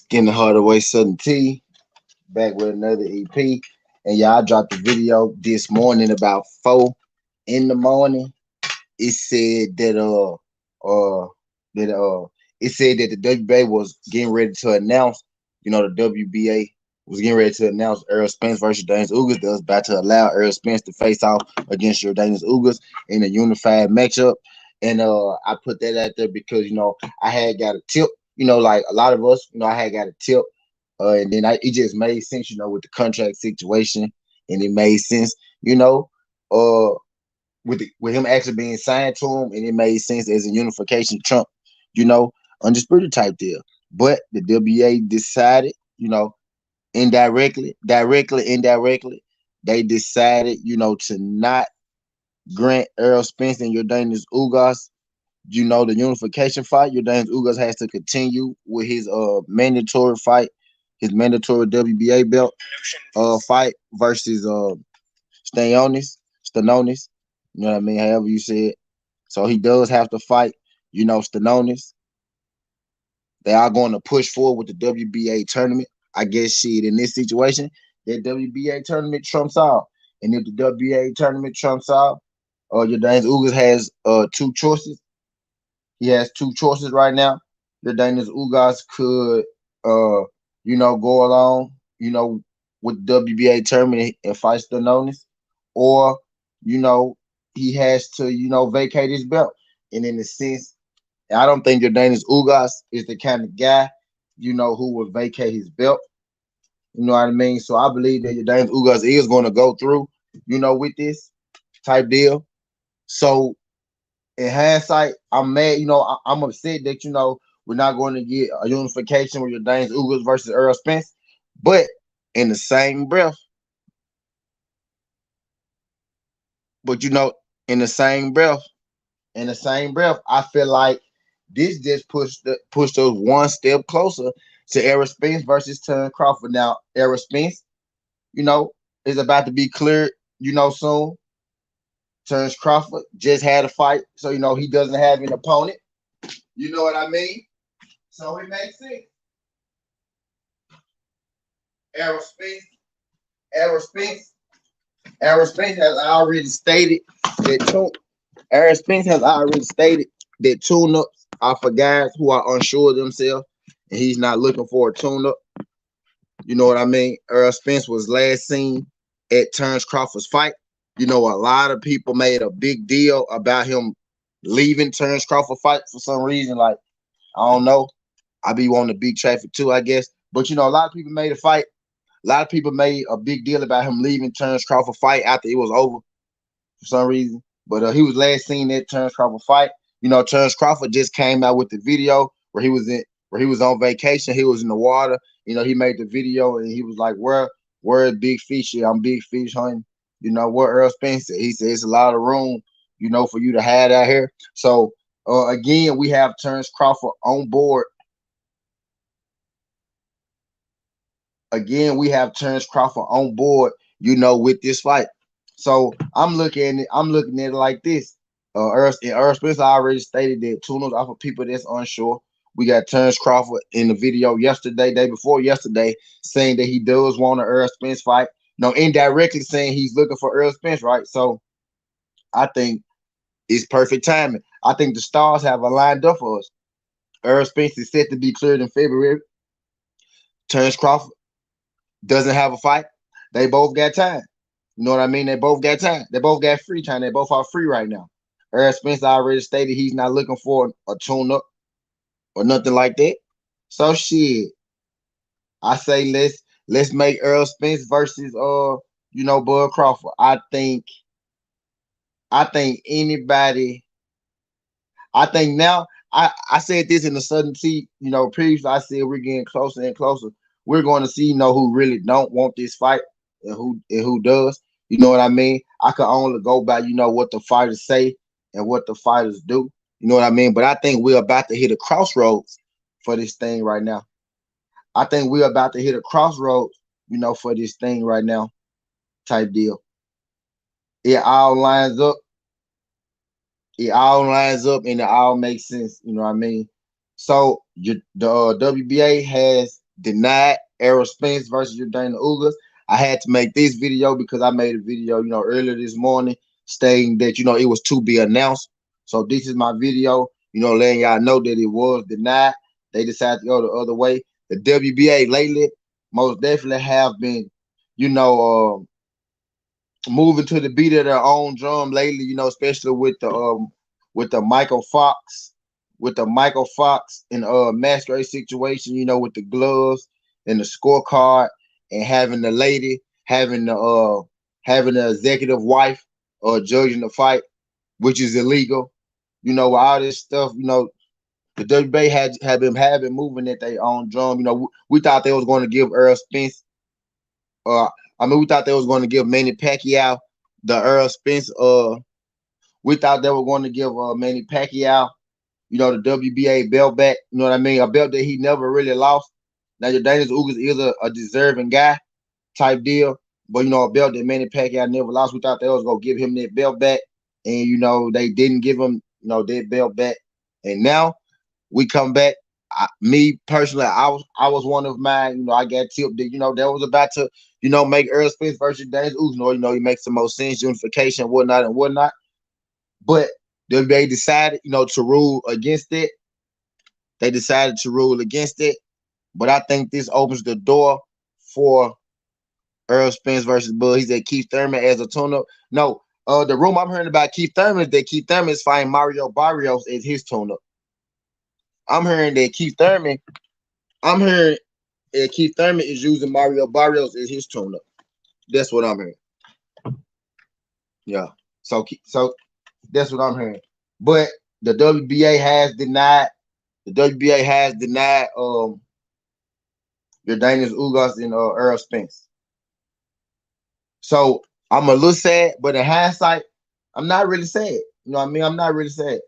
Getting the hard away SouthernTea, back with another EP. And y'all dropped the video this morning about 4 in the morning. It said that that it said that the WBA was getting ready to announce, the WBA was getting ready to announce Errol Spence versus Daniel Ugas. That was about to allow Errol Spence to face off against your Daniel Ugas in a unified matchup. And I put that out there because I had got a tip, like a lot of us, I had got a tip, and then it just made sense, with the contract situation, and it made sense, uh with him actually being signed to him, and it made sense as a unification Trump, you know, undisputed type deal. But the WBA decided, indirectly, they decided, to not grant Errol Spence and Yordanis Ugas, the unification fight. Yordanis Ugas has to continue with his mandatory fight, his mandatory WBA belt fight versus Stanonis. You know what I mean? However you say it. So he does have to fight, Stanonis. They are going to push forward with the WBA tournament. I guess shit in this situation, that WBA tournament trumps out. And if the WBA tournament trumps out, Yordanis Ugas has two choices. He has two choices right now. Yordanis Ugas could go along, with the WBA tournament and fight Stanonis, or, he has to, vacate his belt. And in a sense, I don't think Yordanis Ugas is the kind of guy, who would vacate his belt. You know what I mean? So I believe that Yordanis Ugas is going to go through, with this type deal. So in hindsight, I'm mad. I'm upset that, we're not going to get a unification with Yordanis Ugas versus Errol Spence. But in the same breath, in the same breath, I feel like this just pushed us one step closer to Errol Spence versus Terence Crawford. Now, Errol Spence, is about to be cleared, soon. Terence Crawford just had a fight, so he doesn't have an opponent. You know what I mean? So it makes sense. Errol Spence, Errol Spence, Errol Spence has already stated that Errol Spence has already stated that tune-ups are for guys who are unsure of themselves, and he's not looking for a tune-up. You know what I mean? Errol Spence was last seen at Terence Crawford's fight. A lot of people made a big deal about him leaving Terence Crawford fight for some reason. Like, I don't know. I be wanting to beat traffic too, I guess. But, a lot of people made a fight. A lot of people made a big deal about him leaving Terence Crawford fight after it was over for some reason. But he was last seen at Terence Crawford fight. Terence Crawford just came out with the video where he was on vacation. He was in the water. He made the video and he was like, where is Big Fish? I'm Big Fish hunting. What Errol Spence said. He said it's a lot of room, for you to hide out here. So again, we have Terence Crawford on board. With this fight. So I'm looking at it like this. Errol Spence already stated that tune-ups are for people that's unsure. We got Terence Crawford in the video day before yesterday, saying that he does want an Errol Spence fight. Indirectly saying he's looking for Errol Spence, right? So I think it's perfect timing. I think the stars have aligned up for us. Errol Spence is set to be cleared in February. Terence Crawford doesn't have a fight. They both got time. You know what I mean? They both got time. They both got free time. They both are free right now. Errol Spence already stated he's not looking for a tune-up or nothing like that. So shit, I say let's make Errol Spence versus Bud Crawford. I think anybody. I think now I said this in the SouthernTea, previously. I said we're getting closer and closer. We're going to see who really don't want this fight and who does. You know what I mean? I can only go by what the fighters say and what the fighters do. You know what I mean? But I think we're about to hit a crossroads for this thing right now. I think we're about to hit a crossroads, for this thing right now, type deal. It all lines up. And it all makes sense. You know what I mean? So the WBA has denied Errol Spence versus Jordana Ugas. I had to make this video because I made a video, earlier this morning stating that, it was to be announced. So this is my video, letting y'all know that it was denied. They decided to go the other way. The WBA lately most definitely have been, moving to the beat of their own drum lately, especially with the Michael Fox, and Masquerade situation, with the gloves and the scorecard and having the lady, having the executive wife judging the fight, which is illegal. All this stuff, the WBA had been having moving at their own drum. We thought they was going to give Earl Spence we thought they was going to give Manny Pacquiao the Earl Spence. We thought they were going to give Manny Pacquiao, the WBA belt back. You know what I mean? A belt that he never really lost. Now, Jordan Ugas is a deserving guy type deal, but a belt that Manny Pacquiao never lost. We thought they was going to give him that belt back, and they didn't give him that belt back, and now we come back. Me personally, I was one of mine. I got tipped that that was about to make Earl Spence versus Daniel Ugas. He makes the most sense, unification, whatnot and whatnot. But they decided to rule against it. They decided to rule against it. But I think this opens the door for Earl Spence versus Bud. He said Keith Thurman as a tune-up. No, the rumor I'm hearing about Keith Thurman is that Keith Thurman is fighting Mario Barrios as his tune-up. I'm hearing that Keith Thurman is using Mario Barrios as his tune-up. That's what I'm hearing. Yeah. So that's what I'm hearing. But the WBA has denied Jordanus Ugas and Earl Spence. So I'm a little sad, but in hindsight, I'm not really sad. You know what I mean? I'm not really sad.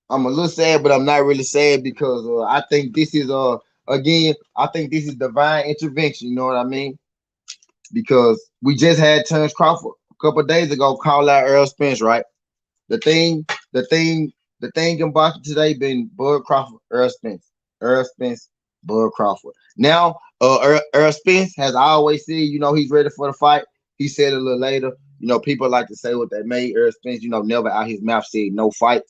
I'm a little sad, but I'm not really sad because I think this is I think this is divine intervention. You know what I mean? Because we just had Terence Crawford a couple of days ago call out Earl Spence, right? The thing in boxing today been Bud Crawford, Earl Spence, Bud Crawford. Now, Earl Spence has always said, he's ready for the fight. He said a little later, people like to say what they made. Earl Spence, never out his mouth said no fight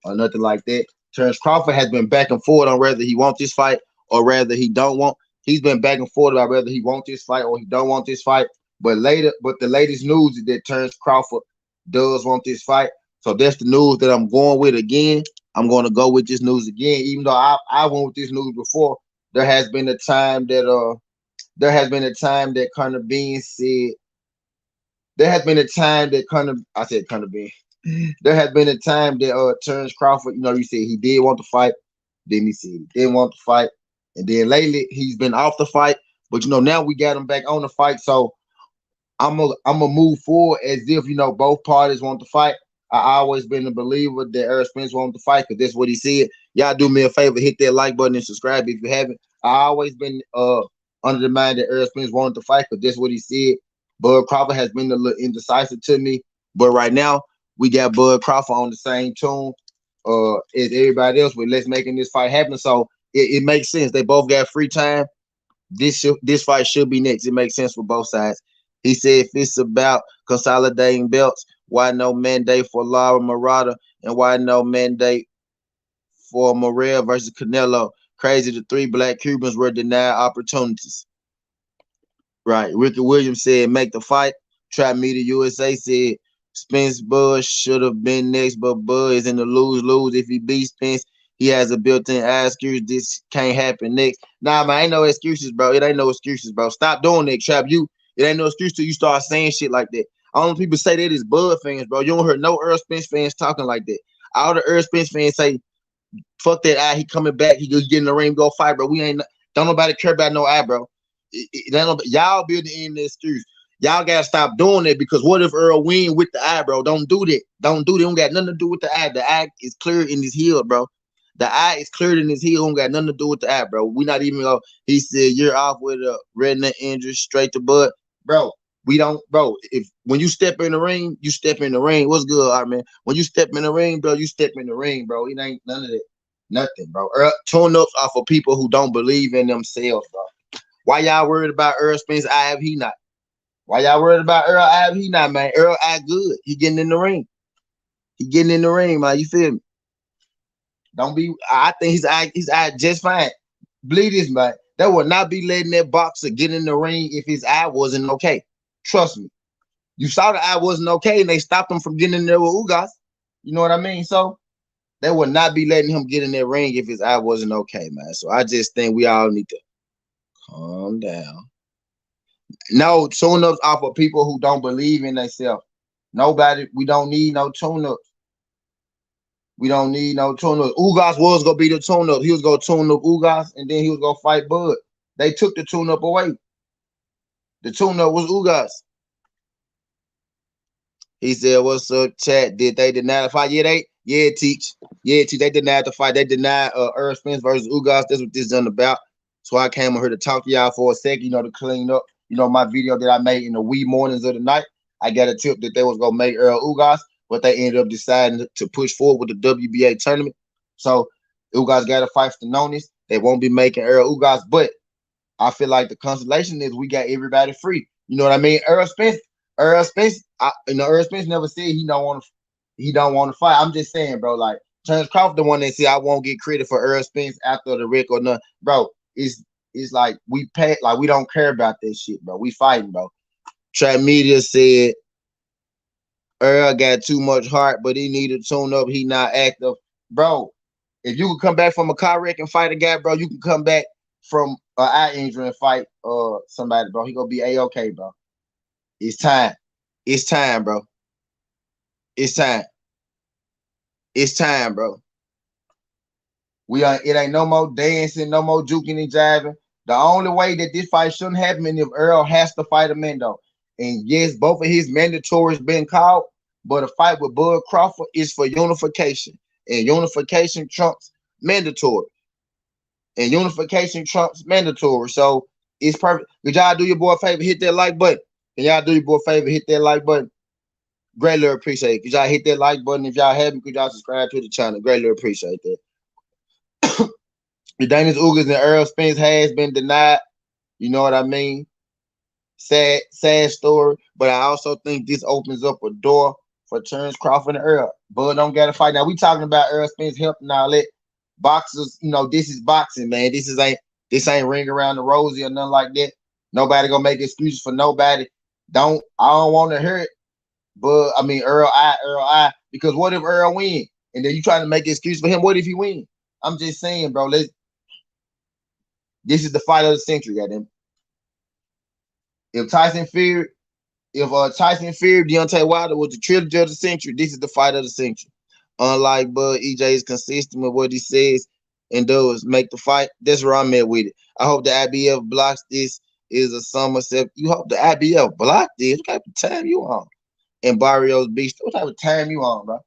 or nothing like that. Terence Crawford has been back and forth on whether he wants this fight or whether he don't want. He's been back and forth about whether he wants this fight or he don't want this fight. But the latest news is that Terence Crawford does want this fight. So that's the news that I'm going with again. I'm going to go with this news again, even though I went with this news before. There has been a time that Conor Bean said. There has been a time that Conor Bean. There has been a time that Terence Crawford, you said he did want to fight. Then he said he didn't want to fight. And then lately he's been off the fight. But now we got him back on the fight. So I'm gonna move forward as if both parties want to fight. I always been a believer that Earl Spence wanted to fight because that's what he said. Y'all do me a favor, hit that like button and subscribe if you haven't. I always been under the mind that Earl Spence wanted to fight because that's what he said. Bud Crawford has been a little indecisive to me, but right now we got Bud Crawford on the same tune as everybody else with let's making this fight happen. So it makes sense. They both got free time. This fight should be next. It makes sense for both sides. He said if it's about consolidating belts, why no mandate for Lara Murata and why no mandate for Morel versus Canelo? Crazy the 3 black Cubans were denied opportunities. Right. Ricky Williams said make the fight. Trap Media USA said Spence Bud should have been next, but Bud is in the lose-lose. If he beats Spence, he has a built-in excuse. This can't happen next. Nah, man, ain't no excuses, bro. It ain't no excuses, bro. Stop doing that, Trap. It ain't no excuse till you start saying shit like that. All the people say that is Bud fans, bro. You don't hear no Earl Spence fans talking like that. All the Earl Spence fans say, fuck that eye. He coming back. He get in the ring, go fight, bro. Don't nobody care about no eye, bro. Y'all be the end of the excuse. Y'all gotta stop doing that because what if Earl win with the eye, bro? Don't do that. Don't do that. Don't got nothing to do with the eye. The eye is clear in his heel, bro. The eye is cleared in his heel. Don't got nothing to do with the eye, bro. We not even go. He said you're off with a retina injury straight to Bud, bro. We don't, bro. If when you step in the ring, you step in the ring. What's good, all right, man? When you step in the ring, bro, you step in the ring, bro. It ain't none of that, nothing, bro. Tune ups are for people who don't believe in themselves, bro. Why y'all worried about Earl Spence? I have he not. Why y'all worried about Earl? I have he not, man. Earl act good. He getting in the ring. He getting in the ring, man. You feel me? Don't be. I think he's act just fine. Believe this, man. That would not be letting that boxer get in the ring if his eye wasn't okay. Trust me. You saw the eye wasn't okay, and they stopped him from getting in there with Ugas. You know what I mean? So they would not be letting him get in that ring if his eye wasn't okay, man. So I just think we all need to calm down. No tune-ups are for people who don't believe in themselves. Nobody, we don't need no tune-ups. We don't need no tune-ups. Ugas was gonna be the tune-up. He was gonna tune up Ugas, and then he was gonna fight Bud. They took the tune-up away. The tune-up was Ugas. He said, "What's up, chat? Did they deny the fight? Teach. They denied the fight. They denied Earl Spence versus Ugas. That's what this is about. So I came on here to talk to y'all for a second, to clean up, my video that I made in the wee mornings of the night. I got a tip that they was gonna make Earl Ugas, but they ended up deciding to push forward with the WBA tournament. So Ugas got to fight for Nonis. They won't be making Earl Ugas, but I feel like the consolation is we got everybody free. You know what I mean? Earl Spence, Earl Spence never said he don't want to fight. I'm just saying, bro, like Terence Crawford, the one that said I won't get credit for Earl Spence after the Rick or nothing. Bro, it's like we pay, like we don't care about that shit, bro. We fighting, bro. Trap Media said Earl got too much heart, but he needed to tune up. He not active. Bro, if you could come back from a car wreck and fight a guy, bro, you can come back from an eye injury and fight somebody, bro. He gonna be A-okay, bro. It's time. It's time, bro. It's time. It's time, bro. It ain't no more dancing, no more juking and jiving. The only way that this fight shouldn't happen is if Earl has to fight Amendo. And yes, both of his mandatories been called, but a fight with Bud Crawford is for unification. And unification trumps mandatory. And unification trumps mandatory. So it's perfect. Could y'all do your boy a favor, hit that like button? Can y'all do your boy a favor, hit that like button? Greatly appreciate it. Could y'all hit that like button? If y'all haven't, could y'all subscribe to the channel? Greatly appreciate that. The Daniels Ugas and Earl Spence has been denied. You know what I mean? Sad story. But I also think this opens up a door for Terence Crawford and Earl. Bud don't got to fight. Now we talking about Earl Spence help and all that. Boxers, this is boxing, man. This ain't ring around the rosy or nothing like that. Nobody gonna make excuses for nobody. I don't want to hurt, but I mean Earl I. Because what if Earl win? And then you trying to make an excuse for him? What if he win? I'm just saying, bro. This is the fight of the century, goddamn. If Tyson feared Deontay Wilder was the trilogy of the century, this is the fight of the century. Unlike Bud, EJ is consistent with what he says and does make the fight. That's where I'm at with it. I hope the IBF blocks this. Is a summer set. You hope the IBF block this. What type of time you on? And Barrios Beast, what type of time you on, bro?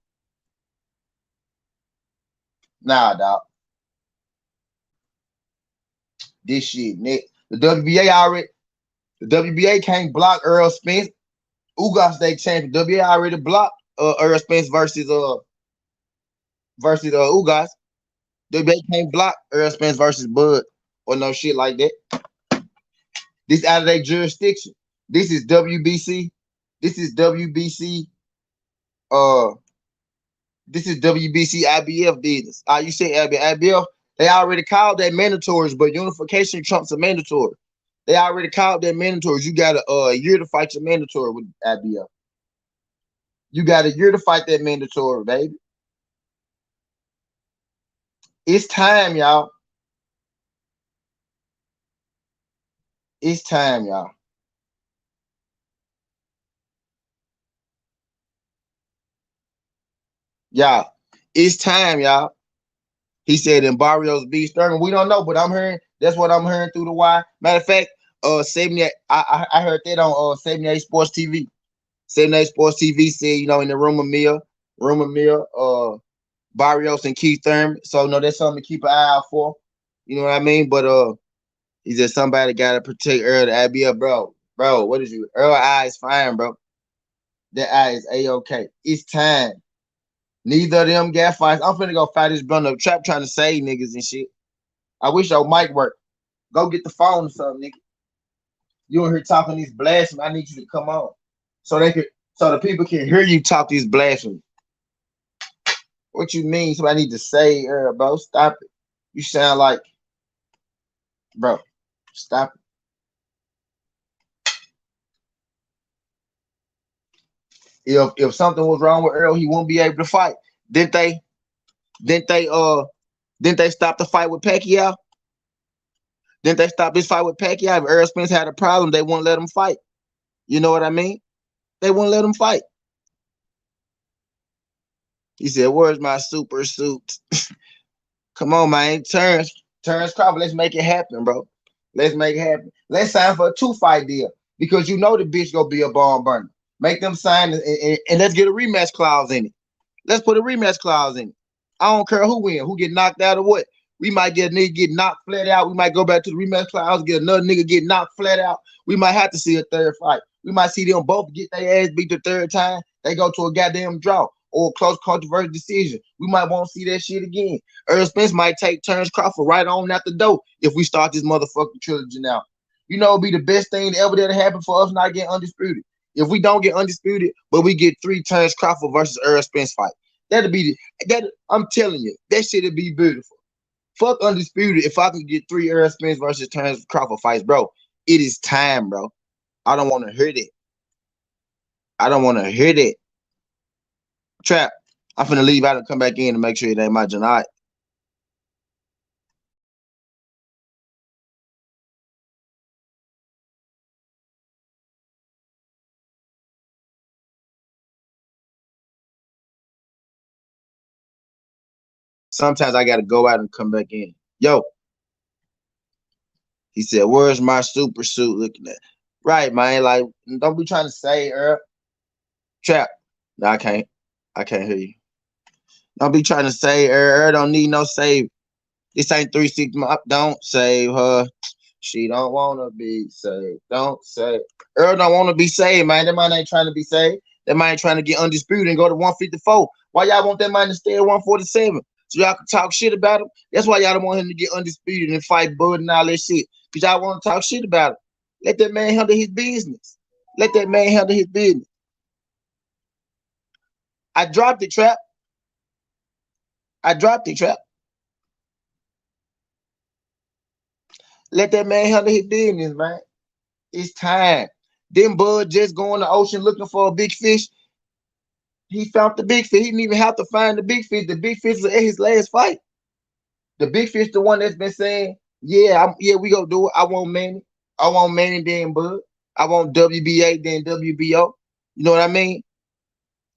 Nah, dog. This shit, Nick. The WBA can't block Earl Spence. Ugas State champion. WBA already blocked Earl Spence versus Ugas. WBA can't block Earl Spence versus Bud or no shit like that. This out of their jurisdiction. This is WBC. This is WBC. This is WBC IBF business. You say IBF? They already called that mandatories, but unification trumps a mandatory. They already called that mandatories. You got a year to fight your mandatory with IBF. You got a year to fight that mandatory, baby. It's time, y'all. It's time, y'all. Y'all, it's time, y'all. He said in Barrios B. Sterling. We don't know, but I'm hearing that's what I'm hearing through the wire. Matter of fact, 78. I heard that on 78 Sports TV. 78 Sports TV said, in the rumor mill, Barrios and Keith Thurman. So that's something to keep an eye out for. You know what I mean? But he said somebody gotta protect Earl the IBF, bro. bro. What is you? Earl eye is fine, bro. That eye is A-OK. It's time. Neither of them got fights. I'm finna go fight this brother Trap trying to save niggas and shit. I wish your mic worked. Go get the phone or something, nigga. You in here talking these blasphemy. I need you to come on. So the people can hear you talk these blasphemy. What you mean? So I need to say, bro, stop it. You sound like, bro, stop it. If something was wrong with Earl, he won't be able to fight. Didn't they stop the fight with Pacquiao? Didn't they stop his fight with Pacquiao? If Earl Spence had a problem, they wouldn't let him fight. You know what I mean? They wouldn't let him fight. He said, "Where's my super suit?" Come on, man. Terrence Crawford, let's make it happen, bro. Let's make it happen. Let's sign for a 2-fight deal because you know the bitch gonna be a bomb burner. Make them sign and let's get a rematch clause in it. Let's put a rematch clause in it. I don't care who win, who get knocked out or what. We might get a nigga get knocked flat out. We might go back to the rematch clause, get another nigga get knocked flat out. We might have to see a third fight. We might see them both get their ass beat the third time. They go to a goddamn draw or a close controversial decision. We might want to see that shit again. Earl Spence might take Terrence Crawford right on out the door if we start this motherfucking trilogy now. You know, it'd be the best thing ever that happen for us not get undisputed. If we don't get undisputed, but we get 3 Terrence Crawford versus Earl Spence fight, that'd be that. I'm telling you, that shit'd be beautiful. Fuck undisputed. If I could get 3 Earl Spence versus Terrence Crawford fights, bro, it is time, bro. I don't want to hear that. I don't want to hear that. Trap, I'm finna leave out and come back in and make sure it ain't my Janai. Sometimes I gotta go out and come back in. Yo, he said, "Where's my super suit?" Looking at, right, man. Like, don't be trying to say, Earl. Trap. No, I can't hear you. Don't be trying to say, Earl don't need no save. This ain't 360. Don't save her. She don't want to be saved. Don't say. Earl don't want to be saved, man. That man ain't trying to be saved. That man ain't trying to get undisputed and go to 154. Why y'all want that man to stay at 147? So y'all can talk shit about him? That's why y'all don't want him to get undisputed and fight Bud and all that shit. Because y'all want to talk shit about him. Let that man handle his business. Let that man handle his business. I dropped it, Trap. I dropped it, Trap. Let that man handle his business, man. It's time. Then Bud just go in the ocean looking for a big fish. He found the big fish. He didn't even have to find the big fish. The big fish was at his last fight. The big fish, the one that's been saying, "Yeah, we gonna do it. I want Manny. I want Manny, then Bud. I want WBA, then WBO." You know what I mean?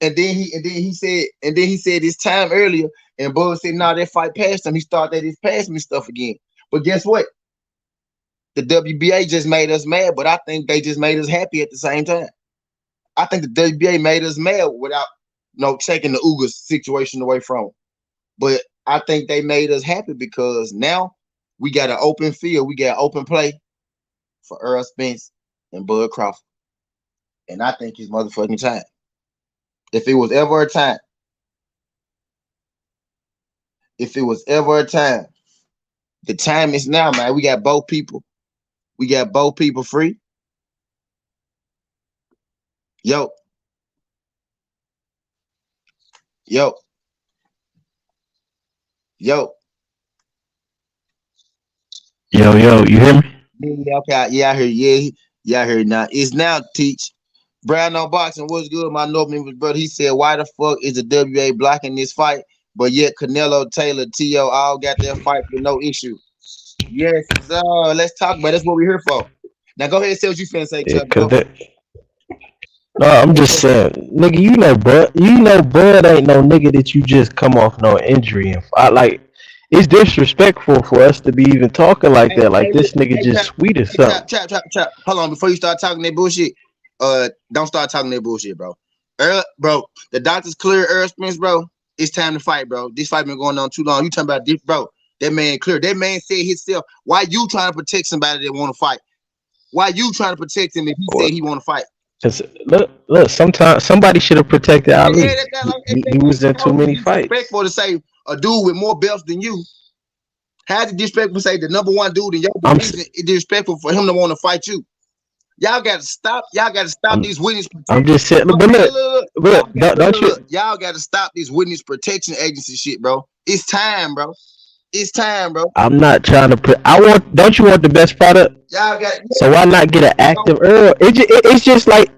And then he said it's time earlier. And Bud said, "Nah, that fight passed him." He started his past me stuff again. But guess what? The WBA just made us mad, but I think they just made us happy at the same time. I think the WBA made us mad without taking the Ugas situation away from them. But I think they made us happy because now we got an open field. We got open play for Earl Spence and Bud Crawford. And I think it's motherfucking time. If it was ever a time, the time is now, man. We got both people. We got both people free. Yo. Yo. Yo, you hear me? Yeah, okay. Yeah, I hear you. Yeah, I hear you now. It's now, Teach. Brown on Boxing, what's good? My noble brother. He said, "Why the fuck is the WA blocking this fight? But yet Canelo, Taylor, T.O. all got their fight with no issue." Yes, sir. Let's talk about it. That's what we're here for. Now go ahead and say what you finna say, Yeah, Chubb. cause Go. that. No, I'm just saying, nigga. Bud ain't no nigga that you just come off no injury and fight. Like, it's disrespectful for us to be even talking like Hey, that. Like hey, this nigga hey, just Chap, sweet or hey, something. Chap. Hold on, before you start talking that bullshit, don't start talking that bullshit, bro. Bro, the doctor's clear Earl Spence, bro. It's time to fight, bro. This fight been going on too long. You talking about this, bro? That man clear. That man said himself, "Why you trying to protect somebody that want to fight?" Why you trying to protect him if he said he want to fight? Cause look. Sometimes somebody should have protected Ali. He was in too How many fights. disrespectful to say a dude with more belts than you. How is it disrespectful to say the number one dude in your division? It's disrespectful for him to want to fight you. Y'all got to stop. Y'all got to stop these witness protection. I'm just saying, but look, don't you? Y'all got to stop this witness protection agency shit, bro. It's time, bro. It's time, bro. I'm not trying to put. Don't you want the best product? Y'all got. So why not get an active Earl? It's just like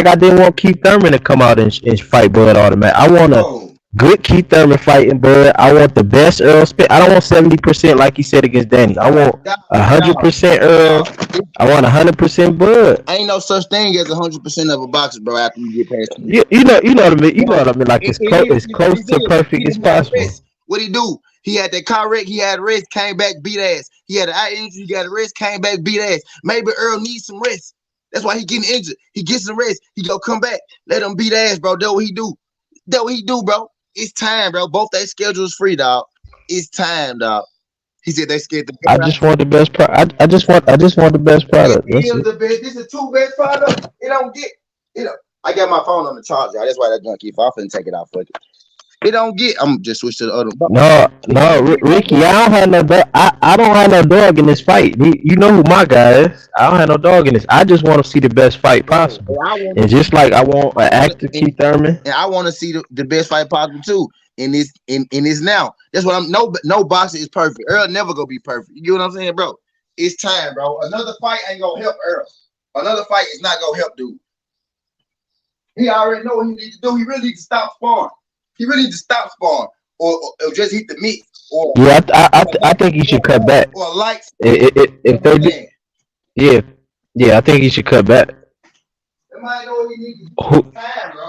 I didn't want Keith Thurman to come out and fight Bud automatic. I want a good Keith Thurman fighting Bud. I want the best Earl Spence. I don't want 70% like he said against Danny. I want 100% Earl. I want 100% Bud. Ain't no such thing as 100% of a boxer, bro. After you get past, you know what I mean. You know what I mean. Like it's close to perfect as possible. What he do? He had that car wreck. He had rest. Came back, beat ass. He had an eye injury. He got a rest. Came back, beat ass. Maybe Earl needs some rest. That's why he getting injured. He gets some rest. He go come back. Let him beat ass, bro. That's what he do. That's what he do, bro. It's time, bro. Both their schedules free, dog. It's time, dog. He said they scared the. I just want the best product. I just want the best product. This is two best product. It don't get. I got my phone on the charger. That's why that junk keep off and take it out for it. It don't get. I'm just switch to the other. No, Ricky. I don't have no dog. I don't have no dog in this fight. You know who my guy is. I don't have no dog in this. I just want to see the best fight possible. And just like I want an active Keith Thurman, and I want to see the best fight possible too. In this now. That's what I'm. No boxer is perfect. Earl never gonna be perfect. You get what I'm saying, bro? It's time, bro. Another fight ain't gonna help Earl. Another fight is not gonna help dude. He already know what he needs to do. He really needs to stop sparring. He really needs to stop sparring or just hit the meat. Or yeah, I think he should cut back. Or lights. If they did, yeah, I think he should cut back. Somebody know what he needs to do. Time, bro.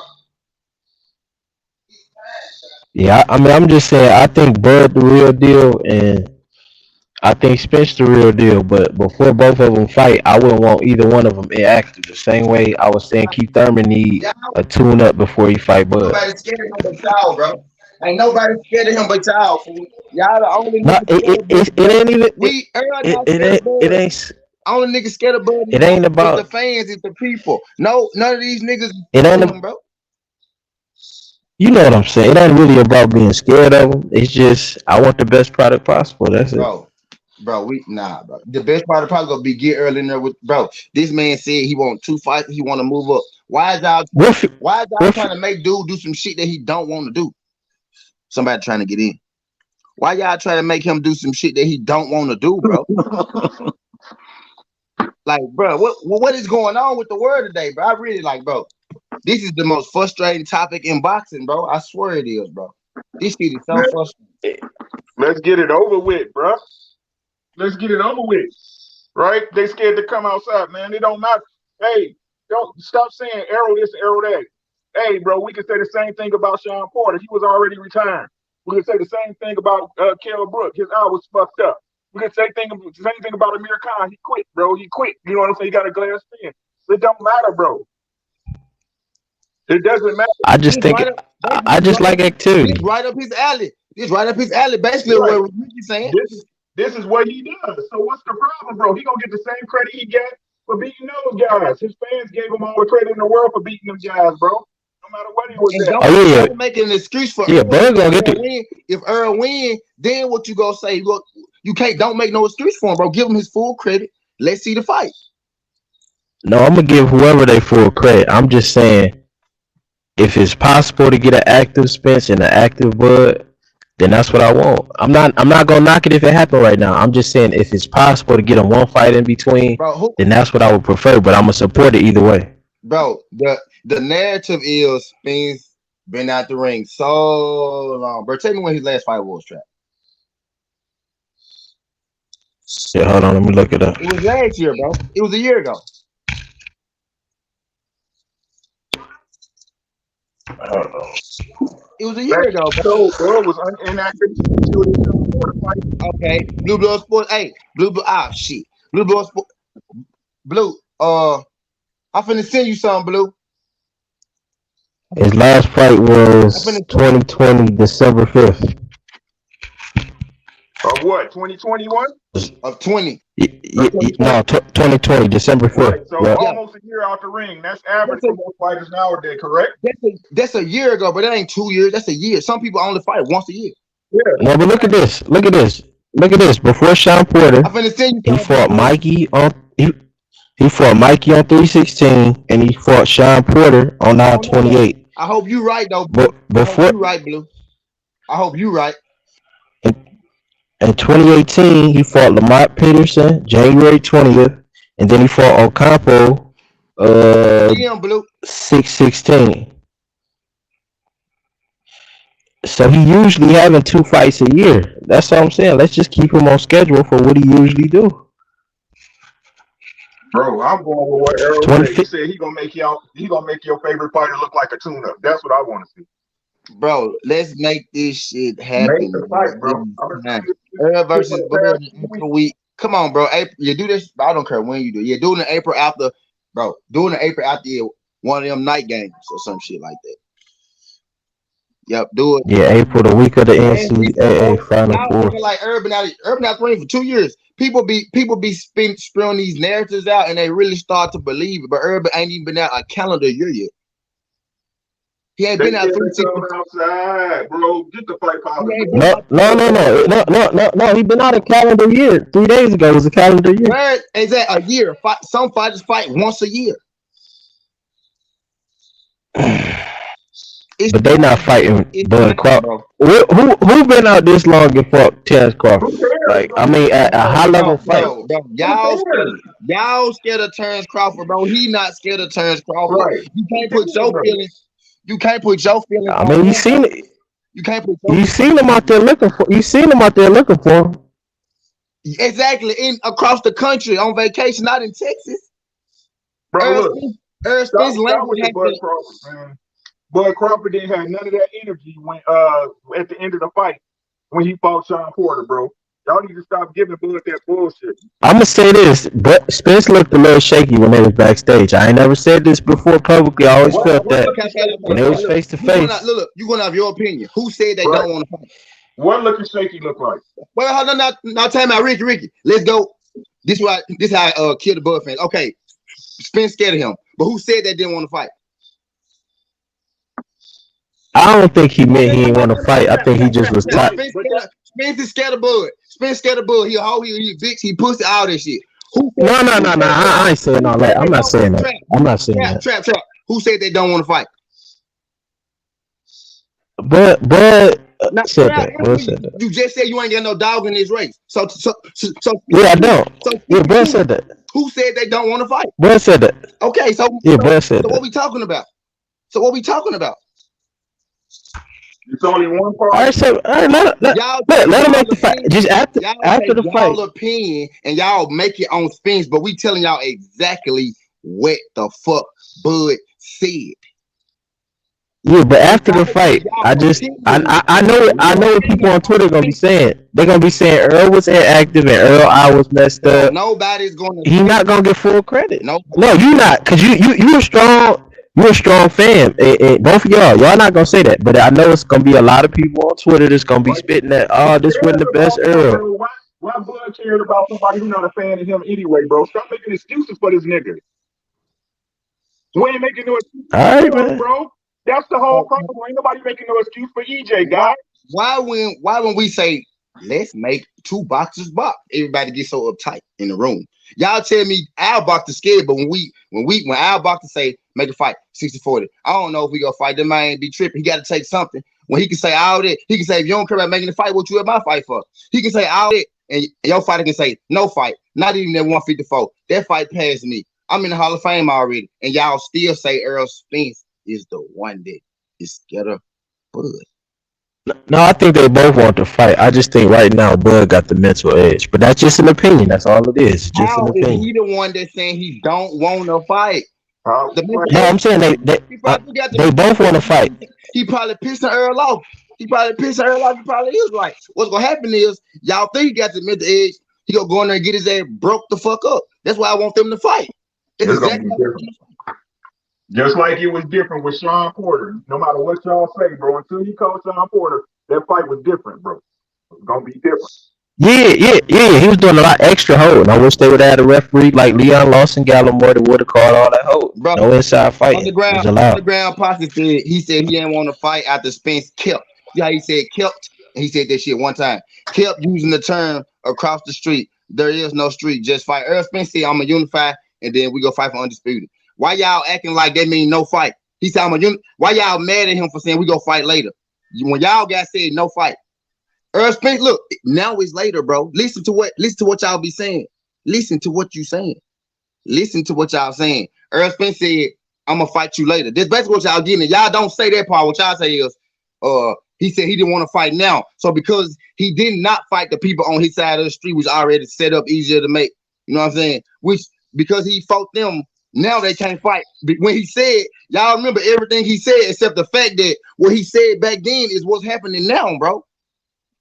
Yeah, I mean, I'm just saying. I think Bud the real deal, and I think Spence the real deal. But before both of them fight, I wouldn't want either one of them inactive. The same way I was saying Keith Thurman need a tune up before he fight Bud. Nobody's scared of him but y'all, bro. Ain't nobody scared of him but y'all. Y'all the only niggas. It ain't even. It ain't. Only niggas scared of Bud. It ain't about the fans. It's the people. No, none of these niggas. It ain't him, bro. You know what I'm saying? It ain't really about being scared of them. It's just I want the best product possible. That's it. Bro, bro. The best product probably gonna be get early in there with bro. This man said he want 2 fights. He want to move up. Why is y'all trying to make dude do some shit that he don't want to do? Somebody trying to get in. Why y'all trying to make him do some shit that he don't want to do, bro? Like, bro, what is going on with the world today, bro? I really like, bro. This is the most frustrating topic in boxing, bro. I swear it is, bro. This shit is so frustrating. Let's get it over with, bro. Let's get it over with. Right? They scared to come outside, man. It don't matter. Hey, don't stop saying arrow this, arrow that. Hey, bro, we can say the same thing about Sean Porter. He was already retired. We can say the same thing about Kell Brook. His eye was fucked up. We can say the same thing about Amir Khan. He quit, bro. He quit. You know what I'm saying? He got a glass skin. It don't matter, bro. It doesn't matter. I just think I just like activity. It's right up his alley. It's right up his alley. Basically, right. What Ricky's saying. This is what he does. So what's the problem, bro? He gonna get the same credit he got for beating those guys. His fans gave him all the credit in the world for beating them guys, bro. No matter what he was don't make an excuse for Earl. Gonna get the win. If Earl win, then what you gonna say? You can't. Don't make no excuse for him, bro. Give him his full credit. Let's see the fight. No, I'm gonna give whoever they full credit. I'm just saying, if it's possible to get an active Spence and an active Bud, then that's what I want. I'm not gonna knock it if it happened right now. I'm just saying if it's possible to get them one fight in between, bro, then that's what I would prefer. But I'm gonna support it either way. Bro, the narrative is Spence been out the ring so long. Bro, tell me when his last fight was, Trap. Yeah, hold on, let me look it up. It was last year, bro. It was a year ago. It was a year ago, bro. Bro was inactive. Okay, Blue Blood Sports. Hey, Blue Blood. Ah, shit. Blue Blood Sports. Blue. I'm finna send you something, Blue. His last fight was 2020, December 5th. Of what? 2021? Of 20. No, 2020, December 5th. Right. So Yep. almost a year out the ring. That's average for most fighters nowadays, correct? That's a year ago, but that ain't 2 years. That's a year. Some people only fight once a year. Yeah. No, but look at this. Look at this. Look at this. Before Sean Porter, I'm finna send you he something. fought Mikey on he fought Mikey on 316, and he fought Sean Porter on 928. I hope you right though. Blue. But before I hope you right, Blue. I hope you right. in 2018, he fought Lamont Peterson January 20th, and then he fought Ocampo Damn, Blue. 616. So he usually having 2 fights a year. That's what I'm saying. Let's just keep him on schedule for what he usually do. Bro, I'm going with what Errol said. He said he gonna make your favorite fighter look like a tuna. That's what I want to see. Bro, let's make this shit happen. Make the fight, bro. Earl versus Bud in April week. Come on, bro. April, you do this. I don't care when you do. You're doing the April after, bro. Doing the April after one of them night games or some shit like that. Yep, do it. Yeah, April, the week of the NCAA Final Four. Like Urban out running for 2 years. People be spilling these narratives out, and they really start to believe it. But Urban ain't even been out a calendar year yet. He ain't been out 360 outside, bro. Get the fight power. No. He been out a calendar year. 3 days ago was a calendar year. Where is that a year? Some fighters fight once a year. But they not fighting Bud Crawford. Who been out this long and fought Terrence Crawford? Like, I mean, at a high level fight. Bro, y'all scared of Terrence Crawford, bro. He not scared of Terrence Crawford. Right. You can't put your feelings. You can't put your feelings. I mean, you seen it. You can't put. You seen him out there looking for. You seen him out there looking for him. Exactly, across the country on vacation, not in Texas. Bro, look, Spence Bud Crawford didn't have none of that energy when at the end of the fight when he fought Sean Porter, bro. Y'all need to stop giving Bud that bullshit. I'm gonna say this, but Spence looked a little shaky when they was backstage. I ain't never said this before publicly. I always felt that when they was face to face. Look, you gonna have your opinion. Who said they don't want to fight? What looking shaky look like? Well, now tell me, Ricky. Let's go. This how I kill the Bud fans. Okay, Spence scared of him, but who said they didn't want to fight? I don't think he meant he didn't want to fight. I think he just was tired. Spence is scared of Bud. Spence scared of Bud. He bitch. He pussy all this shit. No. I ain't saying all that. I'm not saying that. I'm not saying that. Trap. Who said they don't want to fight? But said that. You just said you ain't got no dog in this race. So yeah, I don't. Bud said that. Who said they don't want to fight? Bud said that. Okay, so Bud said that. What we talking about? It's only one part. All right, let him make the fight. Just after the fight. Y'all opinion and y'all make it on Spence, but we telling y'all exactly what the fuck Bud said. Yeah, but after the fight, I know what people on Twitter gonna be saying. They're gonna be saying Earl was inactive and Earl I was messed up. Nobody's gonna. He's not gonna get full credit. No, you not, cause you a strong. You're a strong fan. Both of y'all not gonna say that, but I know it's gonna be a lot of people on Twitter that's gonna be spitting that. Oh, this wasn't the best Earl. Why Bud cared about somebody who's not a fan of him anyway, bro? Stop making excuses for this nigga. We ain't making no excuses, all right, man. Bro. That's the whole problem. Ain't nobody making no excuse for EJ, guys. Why when we say let's make 2 boxers box, everybody gets so uptight in the room? Y'all tell me our boxer scared, but when our boxer say make a fight 60-40, I don't know if we gonna fight. That man ain't be tripping. He got to take something. When he can say all that, he can say if you don't care about making the fight, what you at my fight for? He can say all that, and your fighter can say no fight, not even at 154. That fight passed me. I'm in the Hall of Fame already, and y'all still say Errol Spence is the one that is scared of Bud. No, I think they both want to fight. I just think right now Bud got the mental edge, but that's just an opinion. That's all it is. Just an opinion. He the one that's saying he don't want to fight? No, I'm saying they both want to fight. He probably pissing Earl off. He probably is right. What's gonna happen is y'all think he got the mental edge. He gonna go in there and get his ass broke the fuck up. That's why I want them to fight. Just like it was different with Sean Porter. No matter what y'all say, bro, until he called Sean Porter, that fight was different, bro. It's gonna be different. Yeah. He was doing a lot extra holding. I wish they would have had a referee like Leon Lawson Gallimore that would have called all that hold. Bro, No inside fighting was allowed. underground posse said he didn't want to fight after Spence kept. Yeah, he said kept. He said that shit one time. Kept using the term across the street. There is no street, just fight. Earl Spence said I'm a unify, and then we go fight for undisputed. Why y'all acting like that mean no fight? He said I'm a Why y'all mad at him for saying we go fight later? When y'all guys said no fight. Earl Spence, look, now it's later, bro. Listen to what y'all be saying. Listen to what you saying. Listen to what y'all saying. Earl Spence said, I'm gonna fight you later. That's basically what y'all getting. Y'all don't say that part. What y'all say is, he said he didn't want to fight now. So because he did not fight the people on his side of the street, which already set up easier to make, you know what I'm saying? Which because he fought them, now they can't fight. When he said, y'all remember everything he said, except the fact that what he said back then is what's happening now, bro.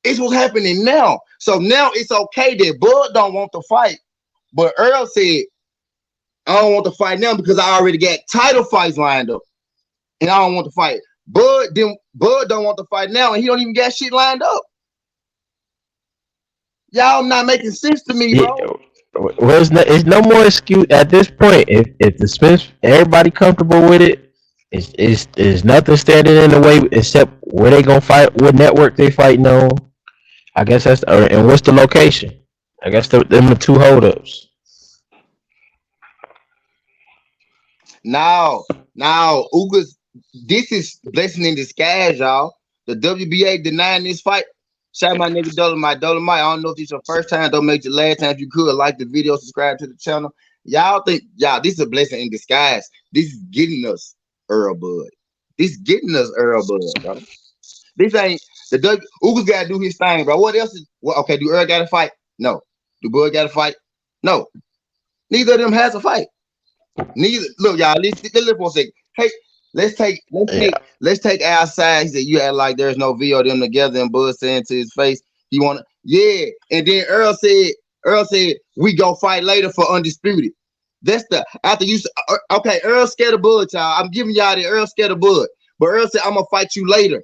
It's what's happening now. So now it's okay that Bud don't want to fight, but Earl said, I don't want to fight now because I already got title fights lined up, and I don't want to fight. Bud don't want to fight now, and he don't even got shit lined up. Y'all not making sense to me, bro. Well, it's no more excuse at this point. If the Spence, everybody comfortable with it, it's nothing standing in the way except where they gonna fight, what network they fighting on. I guess that's and what's the location. I guess them the two holdups. Now, Ugas, this is blessing in disguise, y'all. The WBA denying this fight. Shout out my nigga Dolomite. I don't know if this is your first time. Don't make it your last time. If you could, like the video, subscribe to the channel. Y'all think, this is a blessing in disguise. This is getting us Earl Bud. This is getting us Earl Bud, bro. This ain't the Ugas gotta do his thing, bro. What else is okay? Do Earl gotta fight? No. Do Bud gotta fight? No. Neither of them has a fight. Neither. Look, y'all. Let's for a second. Hey, let's take our side. He said you act like there's no video of them together, and Bud saying to his face he wanna. Yeah, and then Earl said we go fight later for undisputed. That's the after you. Okay, Earl scared of Bud, y'all. I'm giving y'all the Earl scared of Bud, but Earl said I'm gonna fight you later.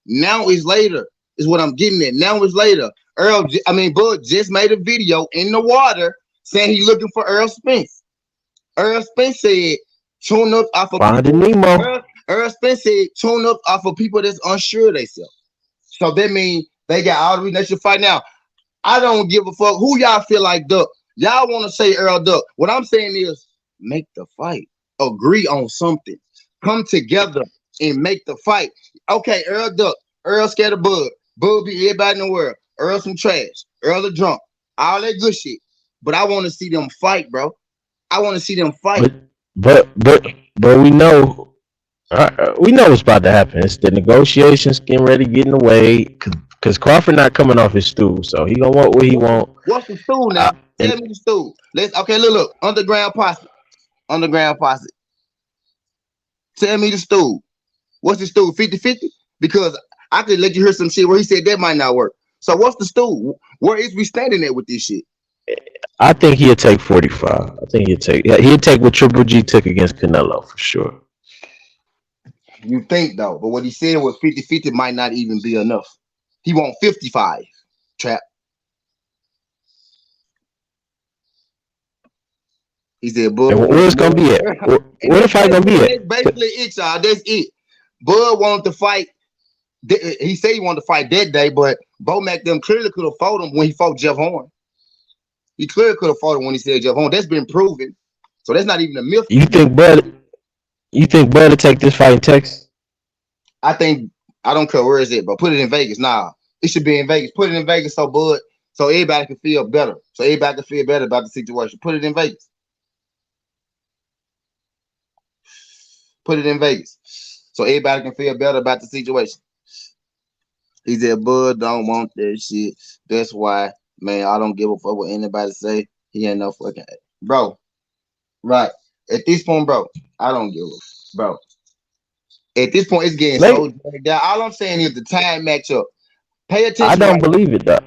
Now is later is what I'm getting at. Now is later. Bud just made a video in the water saying he looking for Earl Spence. Earl Spence said tune up off of Finding Nemo. Earl Spence said tune up off of people that's unsure of themselves. So that means they got all the reason they should fight now. I don't give a fuck who y'all feel like duck. Y'all want to say Earl duck. What I'm saying is make the fight. Agree on something. Come together and make the fight. Okay, Earl duck. Earl scared of Bud. Bud be everybody in the world. Earl some trash. Earl a drunk. All that good shit. But I want to see them fight, bro. I want to see them fight. But we know what's about to happen. It's the negotiations getting ready to get in the way because Crawford not coming off his stool, so he gonna want what he want. What's the stool now? Tell me the stool. Look. Underground posse. Tell me the stool. What's the stool? 50-50? Because I could let you hear some shit where he said that might not work. So what's the stool? Where is we standing at with this shit? I think he'll take 45. I think he'll take what Triple G took against Canelo for sure. You think though, but what he said was 50-50 might not even be enough. He want 55. Trap. He said, Bud. Where's gonna be at? Where the fight gonna be at? That's basically it, y'all. That's it. Bud wanted to fight. He said he wanted to fight that day, but Bomac them clearly could have fought him when he fought Jeff Horn. He clearly could have fought him when he said Jeff Horn. That's been proven. So that's not even a myth. You think Bud to take this fight in Texas? I don't care where is it, but put it in Vegas. Nah, it should be in Vegas. Put it in Vegas so everybody can feel better. So everybody can feel better about the situation. Put it in Vegas. Put it in Vegas. So everybody can feel better about the situation. He said, Bud don't want that shit. That's why, man, I don't give a fuck what anybody say. He ain't no fucking bro. Right. At this point, bro, I don't give a bro. At this point, it's getting so dragged out. All I'm saying is the time matchup. Pay attention. I don't believe it though.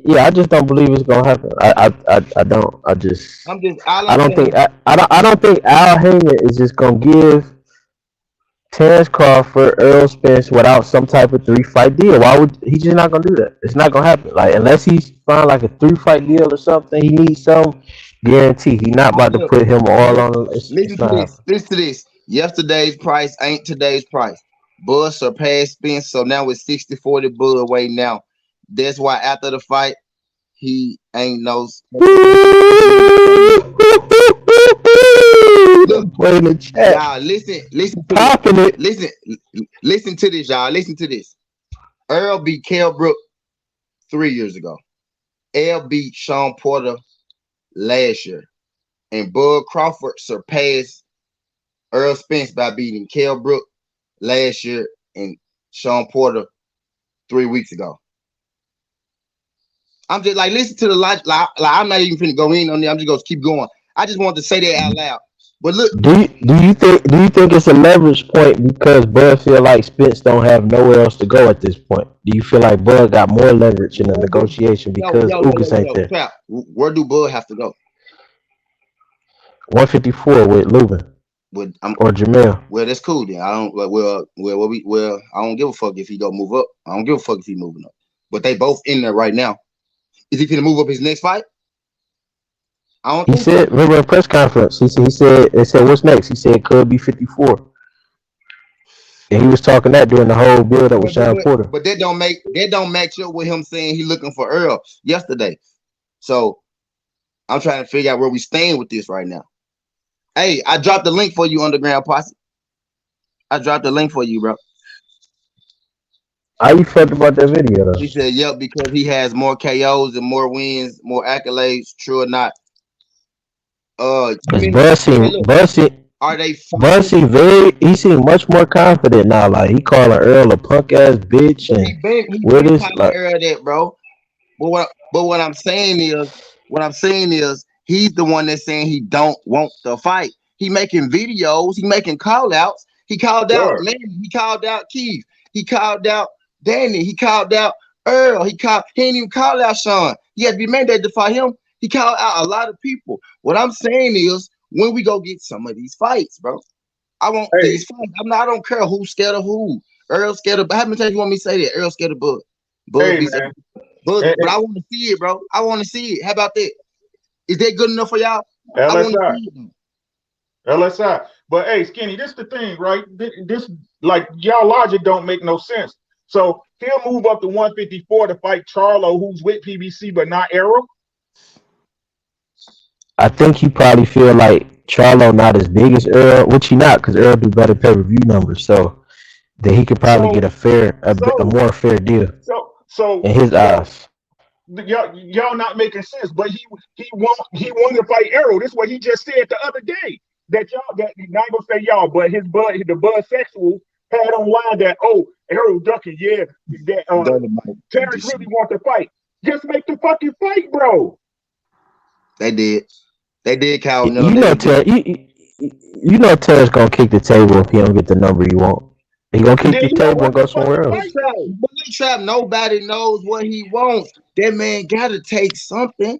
Yeah, I just don't believe it's gonna happen. I don't. I don't think Al Hanger is just gonna give Terrence Crawford, Earl Spence without some type of 3-fight deal. Why would he just not gonna do that? It's not gonna happen. Like unless he's find like a 3-fight deal or something, he needs some guarantee. He not about to Look, put him all look, on. listen It's to not this. happening. Listen to this. Yesterday's price ain't today's price. Bud surpassed Spence, so now it's 60-40 Bud way now. That's why after the fight, he ain't no. Look, Boy in the chat, y'all, listen to this. popping it. Listen to this, y'all. Listen to this. Earl beat Kell Brook 3 years ago. L beat Sean Porter last year. And Bud Crawford surpassed Earl Spence by beating Kell Brook last year and Sean Porter 3 weeks ago. I'm just like, listen to the logic. Like I'm not even finna go in on there. I'm just gonna keep going. I just wanted to say that out loud. But look, Do you think it's a leverage point because Bud feel like Spence don't have nowhere else to go at this point? Do you feel like Bud got more leverage in the negotiation because Ugas ain't there? Trap. Where do Bud have to go? 154 with Lubin With or Jamel. well, that's cool then. I don't I don't give a fuck if he go move up. I don't give a fuck if he moving up. But they both in there right now. Is he gonna move up his next fight? I don't He think so. said, remember in press conference, they said, what's next? He said it could be 54. And he was talking that during the whole build up with Sean Porter. But that don't match up with him saying he looking for Earl yesterday. So I'm trying to figure out where we stand with this right now. Hey, I dropped the link for you, Underground Posse. I dropped the link for you, bro. How you felt about that video though? He said, "Yep," because he has more KOs and more wins, more accolades. True or not? You Because mean? Okay, look. Are they Bud fighting? seemed he seemed much more confident now. Like he calling Earl a punk ass bitch But and he with been this calling like Earl that, bro. But what I'm saying is he's the one that's saying he don't want the fight. He making videos, he making call outs. He called out Sure. Manny, he called out Keith, he called out Danny, he called out Earl, he ain't even called out Sean. He had to be mandated to fight him. He called out a lot of people. What I'm saying is when we go get some of these fights, bro. I want Hey, these fights. I don't care who's scared of who. Earl scared of how many times you want me to say that? Earl scared of Bud. Bud hey, be man. but And, but I want to see it, bro. I want to see it. How about that? Is that good enough for y'all? I want to LSI. see it. LSI. But hey, Skinny, this the thing, right? This like y'all logic don't make no sense. So he'll move up to 154 to fight Charlo, who's with PBC but not Arrow. I think he probably feel like Charlo not as big as Earl, which he not because Earl do better pay per view numbers. So that he could probably get So a so more fair deal so in his eyes. y'all not making sense. But he want to fight Arrow. This is what he just said the other day. That y'all that not gonna say y'all, but the bud sexual had online that Arrow ducking, yeah, that Terrence really want to fight. Just make the fucking fight, bro. They did. They did call You They know, was doing. you know, Terrence gonna kick the table if he don't get the number he want. He gonna kick Then the he don't table and want go the somewhere fucking But fight, else. trap, bro. nobody knows what he wants. That man gotta take something.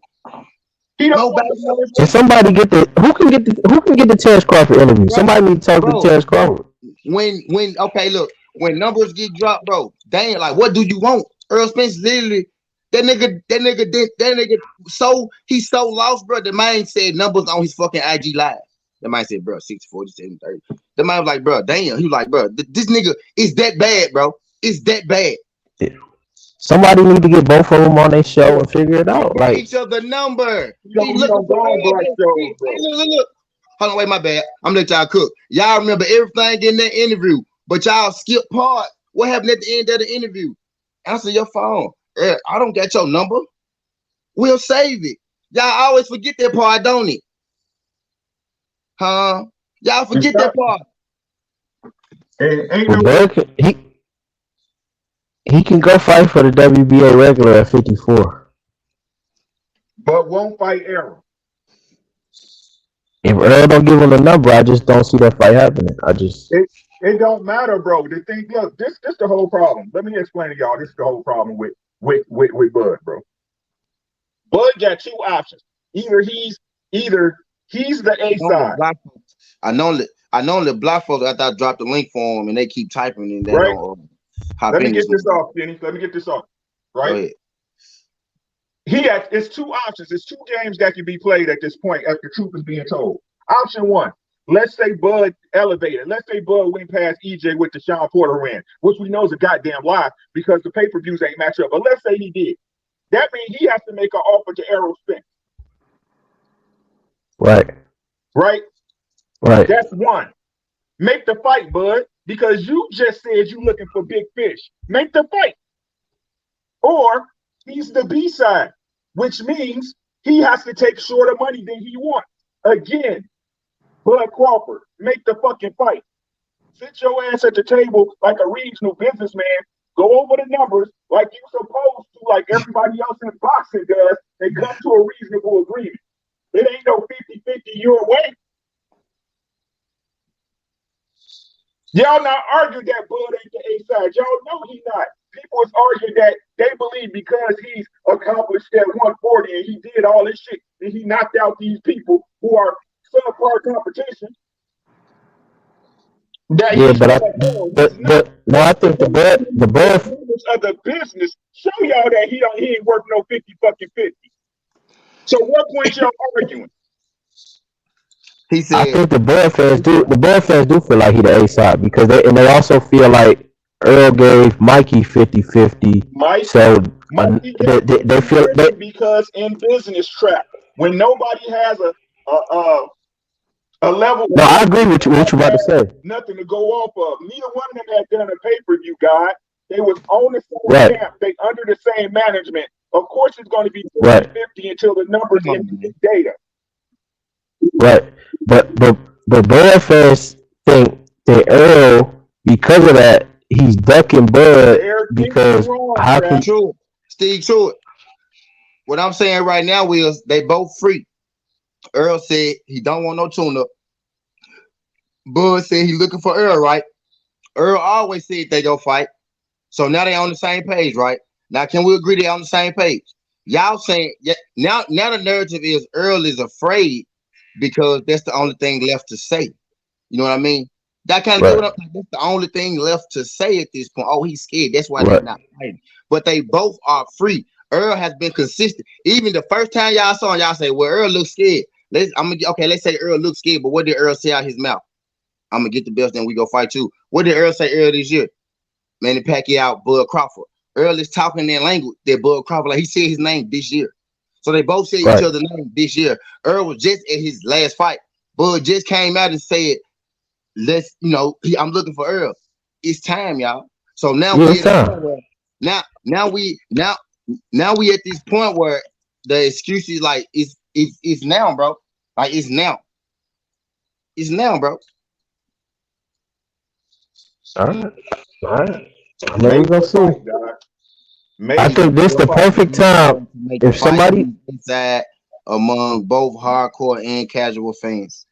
He don't want Nobody the knows fucking And what fight. he somebody wants, who can get the Terrence Crawford interview? bro. Somebody need to talk to Terrence Bro, Crawford. when okay, look, when numbers get dropped, bro, they ain't like, what do you want? Earl Spence literally, that nigga, so he's so lost, bro. The man said numbers on his fucking IG live. The man said, bro, 60, 40, 70, 30. The man was like, bro, damn. He was like, bro, this nigga is that bad, bro. It's that bad. Somebody need to get both of them on their show Yeah. and figure it He, out. Get Like each other number. he He don't he looking don't for go on all black this. shows, Hey, bro. look. Hold on, wait, my bad. I'm gonna let y'all cook. Y'all remember everything in that interview, but y'all skip part. What happened at the end of the interview? Answer your phone. I don't get your number. We'll save it. Y'all always forget that part, don't it? Huh? Y'all And forget that stop. part. And ain't well, no Bud he can go fight for the WBA regular at 54. but won't fight Arrow. If Earl don't give him the number, I just don't see that fight happening. I just It it don't matter, bro. The thing, look, this the whole problem. Let me explain to y'all. This is the whole problem with Bud, bro. Bud got two options. Either he's the A I know, side. I know, I normally block folks after I drop the link for them, and they keep typing, and they right? don't hop Let me in get this this one. off, Denny. Let me get this off. Go Right? ahead. It's two options. It's two games that can be played at this point as the truth is being told. Option one, let's say Bud elevated. Let's say Bud went past EJ with the Sean Porter win, which we know is a goddamn lie because the pay-per-views ain't match up. But let's say he did. That means he has to make an offer to Errol Spence. Right. Right? Right. That's one. Make the fight, Bud, because you just said you looking for big fish. Make the fight. Or he's the B side, which means he has to take shorter money than he wants. Again, Bud Crawford, make the fucking fight. Sit your ass at the table like a regional businessman. Go over the numbers like you're supposed to, like everybody else in boxing does, and come to a reasonable agreement. It ain't no 50-50 your way. Y'all not arguing that Bud ain't the A side. Y'all know he not. People is arguing that they believe because he's accomplished that 140 and he did all this shit and he knocked out these people who are subpar competition. That Yeah, he's but no, I think the Bud of the business show y'all that he ain't worth no 50-50. So what point y'all arguing? He said, I think the Bud fans do feel like he the A side because they also feel like Earl gave Mikey 50-50. So Mikey they feel they because in business trap, when nobody has a level. No, I agree with you. What you about to say? Nothing to go off of. Neither one of them had done a pay-per-view, God. They was on the same Right. camp. They under the same management. Of course, it's going to be 50-50 Right. until the numbers in the data. Right. But Bud fans think that Earl, because of that, he's ducking Bud because how can true, Steve Truitt. What I'm saying right now is they both free. Earl said he don't want no tune-up. Bud said he looking for Earl, right? Earl always said they go fight. So now they on the same page, right? Now can we agree they on the same page? Y'all saying now the narrative is Earl is afraid because that's the only thing left to say. You know what I mean? That kind of get what I'm saying. That's the only thing left to say at this point. Oh, he's scared. That's why they're not fighting. But they both are free. Earl has been consistent. Even the first time y'all saw him, y'all say, well, Earl looks scared. Let's say Earl looks scared, but what did Earl say out his mouth? I'm gonna get the best, then we go fight you. What did Earl say earlier this year? Manny Pacquiao, Bud Crawford. Earl is talking their language. That Bud Crawford, like he said his name this year. So they both said each other's name this year. Earl was just at his last fight. Bud just came out and said, I'm looking for Earl. It's time, y'all. So now we at this point where the excuse is like it's now, bro. Like it's now. It's now, bro. All right. Maybe we're gonna see. I think this the perfect time. If somebody inside among both hardcore and casual fans.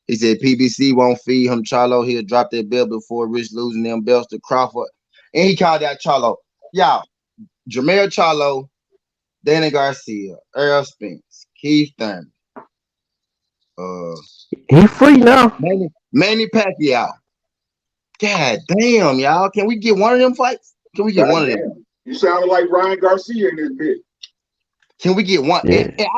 He said PBC won't feed him Charlo. He'll drop that belt before Rich losing them belts to Crawford. And he called out Charlo. Y'all, Jermell Charlo, Danny Garcia, Earl Spence, Keith Thurman. He free now. Manny Pacquiao. God damn, y'all. Can we get one of them fights? Can we get one of them? You sounded like Ryan Garcia in this bitch. Can we get one? Yeah. And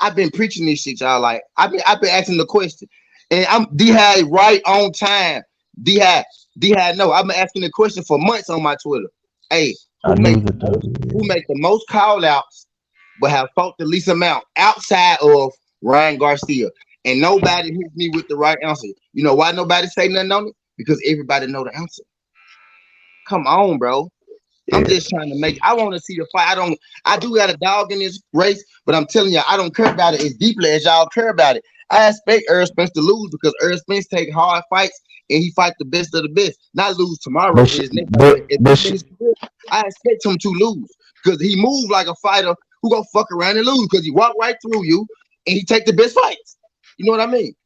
I've been preaching this shit, y'all. Like I've been asking the question. And I'm D-High right on time. D-High, no, I've been asking the question for months on my Twitter. Hey, who make the most call outs but have fought the least amount outside of Ryan Garcia? And nobody hits me with the right answer. You know why nobody say nothing on it? Because everybody know the answer. Come on, bro. I'm just trying to I want to see the fight. I do got a dog in this race, but I'm telling you, I don't care about it as deeply as y'all care about it. I expect Earl Spence to lose because Earl Spence take hard fights and he fight the best of the best. Not lose tomorrow. I expect him to lose because he moved like a fighter who gonna fuck around and lose because he walk right through you and he take the best fights. You know what I mean?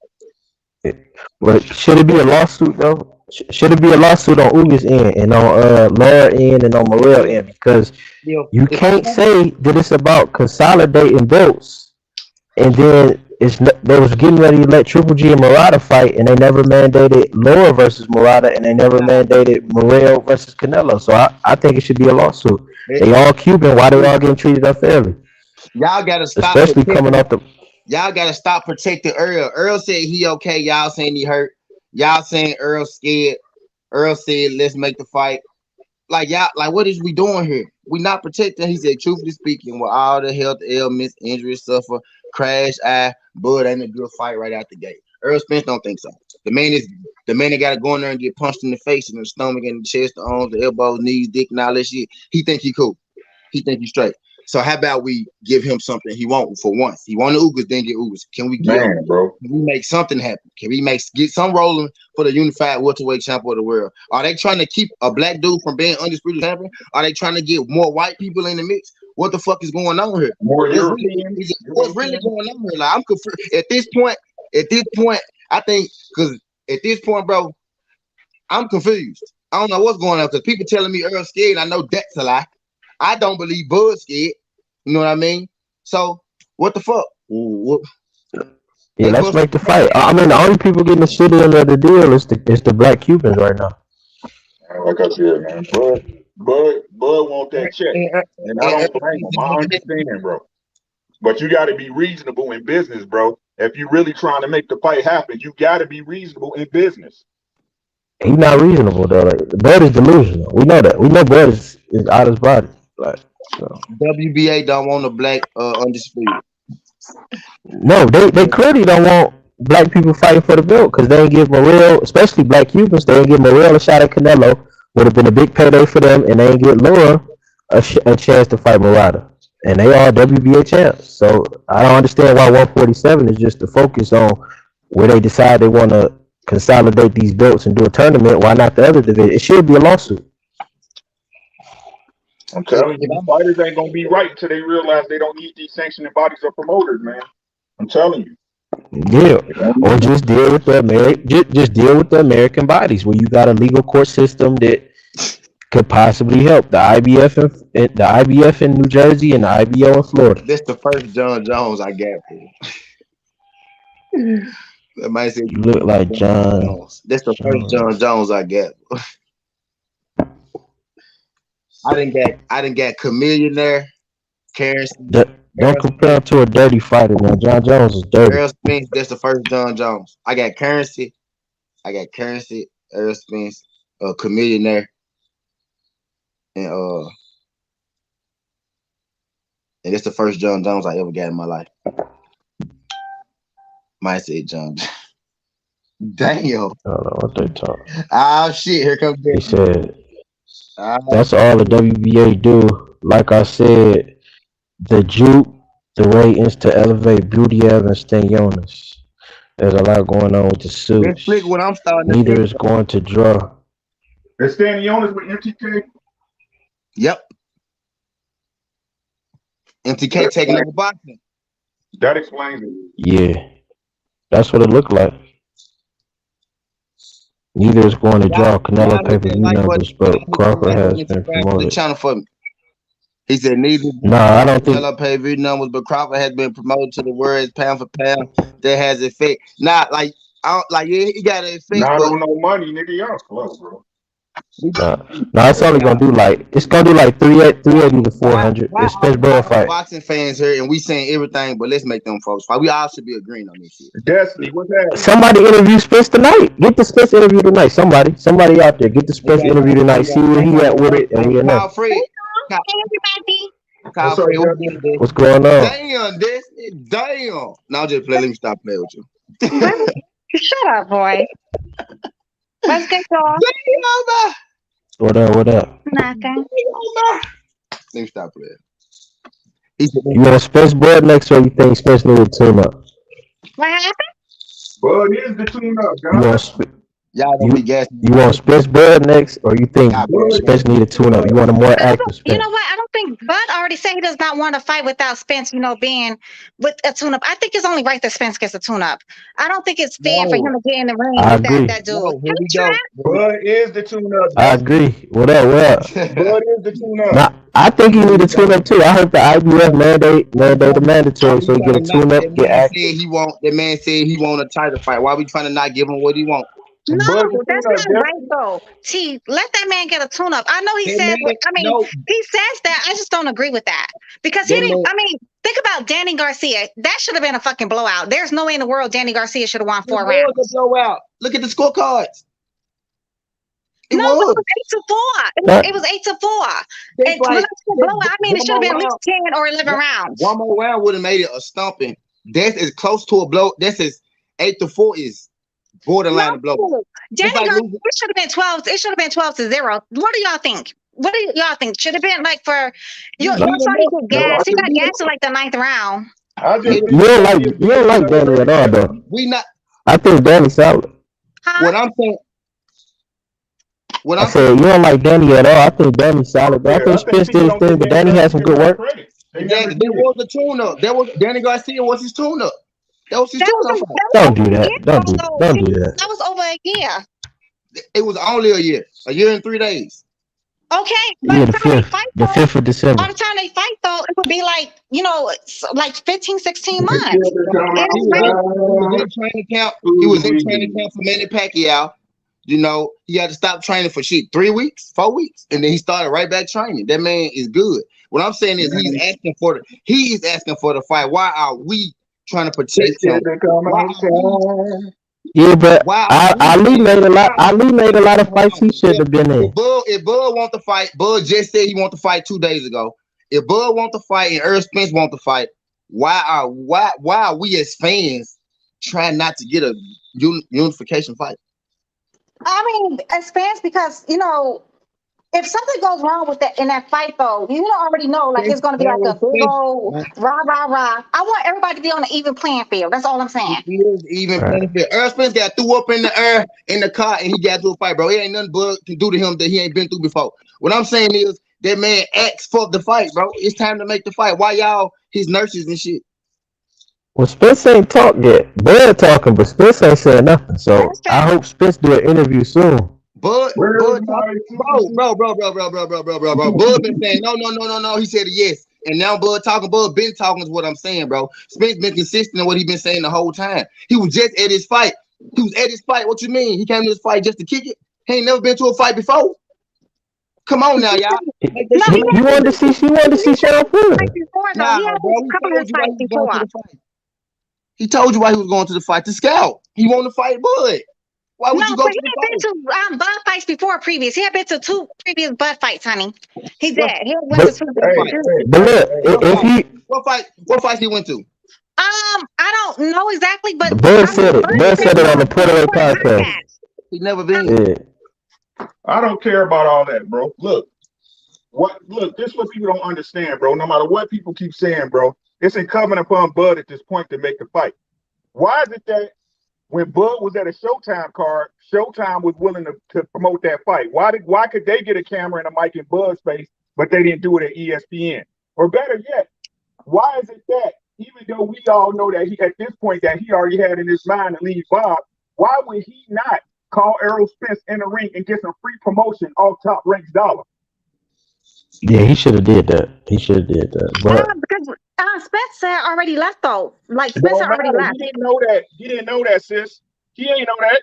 But should it be a lawsuit though? Should it be a lawsuit on Ugas end and on Laura end and on Morel end? Because you can't say that it's about consolidating votes and then they was getting ready to let Triple G and Murata fight, and they never mandated Laura versus Murata, and they never mandated Morel versus Canelo. So I think it should be a lawsuit. They all Cuban. Why they all getting treated unfairly? Y'all gotta stop Especially coming off the. Y'all gotta stop protecting Earl. Earl said he okay. Y'all saying he hurt. Y'all saying Earl scared. Earl said let's make the fight. Like y'all, like what is we doing here? We not protecting. He said, truthfully speaking, with all the health ailments, injuries, suffer, crash, Bud ain't a good fight right out the gate. Earl Spence don't think so. The man that got to go in there and get punched in the face and the stomach and the chest, the arms, the elbows, knees, dick, and all that shit. He think he cool. He think he straight. So how about we give him something he want for once? He wanted Ugas, then get Ugas. Can we get bro? Can we make something happen? Can we get some rolling for the unified welterweight champion of the world? Are they trying to keep a black dude from being undisputed champion? Are they trying to get more white people in the mix? What the fuck is going on here? What's really going on here? Like I'm confused. At this point, I think because at this point, bro, I'm confused. I don't know what's going on because people telling me Earl scared. I know that's a lie. I don't believe Bud's scared. You know what I mean? So what the fuck? Yeah, let's make the fight. I mean, the only people getting the shit end of the deal is the black Cubans right now. Like I said, man, Bud want that check, and I don't blame him. I understand, bro. But you got to be reasonable in business, bro. If you really trying to make the fight happen, you got to be reasonable in business. He's not reasonable though. Like, Bud is delusional. We know that. We know Bud is out of his body. Like, so. WBA don't want a black undisputed. No, they clearly don't want black people fighting for the belt because they ain't give Morel, especially black Cubans, they ain't give Morel a shot at Canelo. Would have been a big payday for them, and they ain't get Laura a chance to fight Murata. And they are WBA champs. So I don't understand why 147 is just the focus on where they decide they want to consolidate these belts and do a tournament. Why not the other division? It should be a lawsuit. I'm telling you, the fighters ain't gonna be right until they realize they don't need these sanctioning bodies or promoters, man. I'm telling you. Yeah, or just deal with just deal with the American bodies where you got a legal court system that could possibly help the IBF in New Jersey and the IBO in Florida. This the first John Jones I got for you. That might say you look like John Jones. That's the first John Jones I got. I didn't get Chameleon there. Don't compare him to a dirty fighter, man. John Jones is dirty. Earl Spence, that's the first John Jones. I got Currency, Earl Spence, Chameleon there. And that's the first John Jones I ever got in my life. Might say John. Damn. I don't know what they talk. Oh shit! Here comes. He said, "That's all the WBA do." Like I said, the juke, the ratings to elevate Beauty Evans, Stanionis. There's a lot going on with the suits. What I'm starting. Neither is going to draw. Is Stanionis with MTK? Yep. MTK taking over boxing. That explains it. Yeah, that's what it looked like. Neither is going to draw Canelo pay-per-view numbers, but Crawford has been promoted. Channel for me. He said neither. No, I don't think Canelo pay-per-view numbers, but Crawford has been promoted to the words pound for pound. That has effect. Not like yeah, he got an effect. Not on no money, nigga. Y'all close, bro. No, it's only gonna do like 380 to 400. It's best ball fight. Boxing fans here, and we saying everything, but let's make them folks fight. We all should be agreeing on this shit. Destiny, what's that? Somebody interview Spence tonight. Get the Spence interview tonight. Somebody out there, get the Spence interview tonight. See where he at with it, and we know. What's going on? Damn. Now just play. Let me stop playing with you. Shut up, boy. What's good, y'all? What up? Nothing. Let me stop playing. You want Spence board next, or you think Spence need to tune up? What happened? Bud is the tune up, guys. Y'all don't be gassing. You want Spence Bud next, or you think Y'all be Bud gassing. Spence need a tune up? You want a more I active don't, you know Spence? what? I don't think Bud already said he does not want to fight without Spence, being with a tune up. I think it's only right that Spence gets a tune up. I don't think it's fair for him No, to get in the ring I with that agree. that dude. no, here Can we you try? go. Bud is the tune-up, I bro. agree. What up? What up? Bud is the tune-up. Now, I think he need a tune up too. I hope the IBF mandate the Why mandatory we so he trying get a to not? tune up, get active. That man said he want a title fight. Why we trying to not give him what he want? Bud the No, that's tune-up, not right definitely. though. T, let that man get a tune up. I know he That says, man, I mean, no, he says that. I just don't agree with that because he that didn't. man. I mean, think about Danny Garcia. That should have been a fucking blowout. There's no way in the world Danny Garcia should have won It 4 was a rounds. blowout. Look at the scorecards. It No, but it was. was 8-4. That It was 8-4. That's And when like I say just blowout, I mean it one should have more been at round. least 10 or 11 rounds. One more round would have made it a stumping. That's as close to a blow. That's as 8-4 is No, borderline a blowout. It's Danny like Garcia, losing. it should have been 12. It should have been 12-0. What do y'all think? What do y'all think? Should have been like for He you beat saw him he up. get No, I gas. He just got gas in like the 9th round. I just It, you believe don't that like he you beat don't him like because of Danny at all respect. though. we not. I think Danny's solid. Huh? What I'm saying. What I I'm said you don't like Danny at all. I think Danny's solid, but I Yeah, think I think Spence did people his don't thing. give But Danny Danny had some Garcia good enough work. credit. They never exactly. There did. was a tune up. There was Danny Garcia was his tune up. That was his That tune was up fight. Don't do over a year that. Don't ago do though. don't See, do that. that was over a year. It was only a year and 3 days. Okay, by Yeah, the time they fight the though, fifth of by December. the time they fight though, it would be like like 15, 16 They still months. been Right. come It He ain't was in right. he was outside. in training camp. He was in training Ooh-wee. camp for Manny Pacquiao. He had to stop training for 3 weeks, 4 weeks, and then he started right back training. That man is good. What I'm saying is Man, he is asking for the fight. Why are we trying to they protect still him? been come Why are we outside. Yeah, but why are we Ali saying made a lot. why Ali made a lot of hold fights on. he shouldn't have been in. If Bud want to fight, Bud just said he want to fight 2 days ago. If Bud want to fight and Earl Spence want to fight, why are we as fans trying not to get a unification fight? I mean, as fans, because if something goes wrong with that in that fight, though, already know like Spence, it's going to be like a Errol big Spence, old rah rah rah. I want everybody to be on an even playing field. That's all I'm it saying. is even Right. playing field. Earl Spence got threw up in the air in the car and he got to a fight, bro. It ain't nothing Bud can do to him that he ain't been through before. What I'm saying is that man asked for the fight, bro. It's time to make the fight. Why y'all his nurses and shit? Well, Spence ain't talked yet. Bud talking, but Spence ain't said nothing. That's So I fair. hope Spence do an interview soon. Where's Bud my talking, sister? bro. Bud been saying no. He said yes, and now Bud talking. Bud been talking is what I'm saying, bro. Spence been consistent in what he been saying the whole time. He was just at his fight. He was at his fight. What you mean? He came to this fight just to kick it? He ain't never been to a fight before. Come on now, y'all. Make that No, shit he make He sense. wanted to see. She wanted to see Sean fight Porter. before though. Nah, He had bro. a He couple of told his you why fights he was going to before. the fight. He told you why he was going to the fight. To scout. He wanted to fight Bud. Why No, would you go but to he the had been fight? to Bud fights before previous. He had been to 2 previous Bud fights, honey. He What did. He went to But 2 what Hey, fight? hey, but hey, look, hey. What if fight? he What fight he went to? I don't know exactly, but Bud I mean, said it. Bud Bud said said he it on on the on the Porter podcast. podcast. He never been. Yeah. I don't care about all that, bro. Look, this is what people don't understand, bro. No matter what people keep saying, bro, it's incumbent upon Bud at this point to make the fight. Why is it that when Bud was at a Showtime card, Showtime was willing to promote that fight? Why could they get a camera and a mic in Bud's face, but they didn't do it at ESPN? Or better yet, why is it that even though we all know that he at this point that he already had in his mind to leave Bob, why would he not call Errol Spence in the ring and get some free promotion off Top Rank's dollar? Yeah, he should have did that. He should have did that. But Because Spencer already left though. Like It Spencer don't already matter. left. He didn't know that, sis. He ain't know that.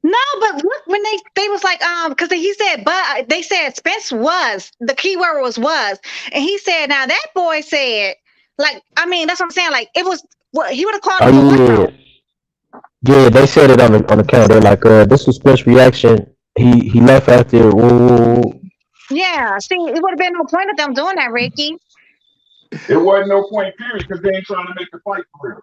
No, but look when they was like because he said but they said Spence was the key word was and he said now that boy said like I mean that's what I'm saying like it was what he would have called him for what oh though? yeah, yeah, they said it on the camera. They're like, this was Spence reaction. He left after. Whoa. Yeah, see, it would have been no point of them doing that, Ricky. It wasn't no point, period, because they ain't trying to make the fight for real.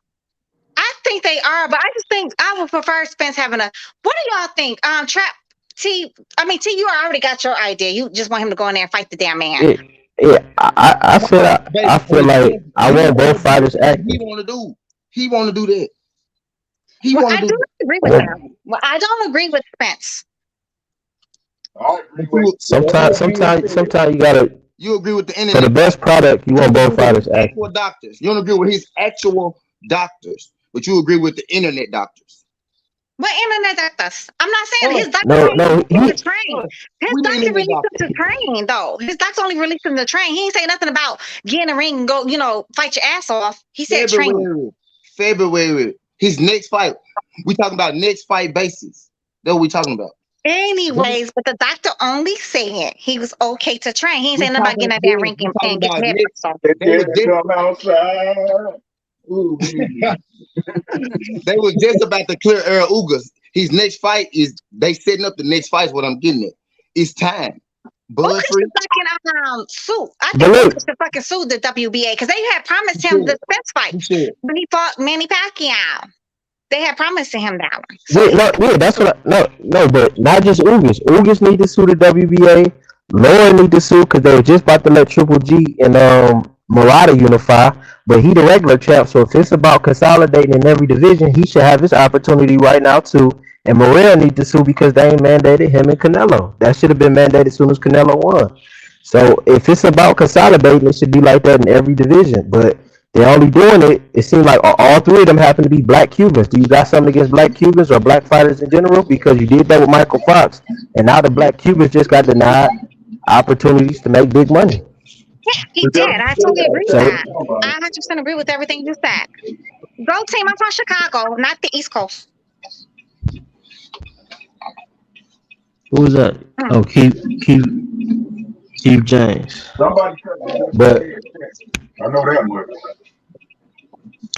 I think they are, but I just think I would prefer Spence having a. What do y'all think? Trap T. I mean, T. You already got your idea. You just want him to go in there and fight the damn man. Yeah, yeah. I said I Baby, feel like I he want wanna both do fighters what he active. want to do. He want to do that. He Well, want I to do do. agree with him. Well, I don't agree with Spence. I agree But with Sometimes you gotta, you agree with the for the internet best doctors. product, you You want don't agree both with his fighters active. actual doctors. You don't agree with his actual doctors, but you agree with the internet doctors. What internet doctors? I'm not saying Huh, his doctor No, only no, released him to he train. huh. His We the doctor internet released him doctors. to train, though. His doctor only released him to train. He ain't say nothing about get in the ring and go, fight your ass off. He said train. February. February. His next fight. We talking about next fight basis. That's what we talking about. Anyways, but the doctor only said he was okay to train. He ain't saying nothing about getting out there ring We talking and get about your head next. popped off. it. They was They just come outside. Ooh, they was just about to clear Earl Ugas. His next fight is they setting up the next fight. Is what I'm getting at. It's time. Bud Ugas free. should fucking sue. I but think look, Ugas should fucking sue the WBA because they had promised He him the should. Spence fight He should. when he fought Manny Pacquiao. They had promised him that one, so yeah, he no, should yeah, that's sue. what no, but not just Ugas. Ugas need to sue the WBA. Lauren need to sue because they were just about to let Triple G and Murata unify, but he the regular champ. So if it's about consolidating in every division, he should have his opportunity right now too. And Morel need to sue because they ain't mandated him and Canelo. That should have been mandated as soon as Canelo won. So if it's about consolidating, it should be like that in every division. But they're only doing it. It seems like all three of them happen to be black Cubans. Do you got something against black Cubans or black fighters in general? Because you did that with Michael Fox, and now the black Cubans just got denied opportunities to make big money. Yeah, he the did. I totally agree with So that. I 100% agree with everything you said. Go team. I'm from Chicago, not the East Coast. who was that? Mm. Oh, Keith James. Somebody cut the But head. I know that much.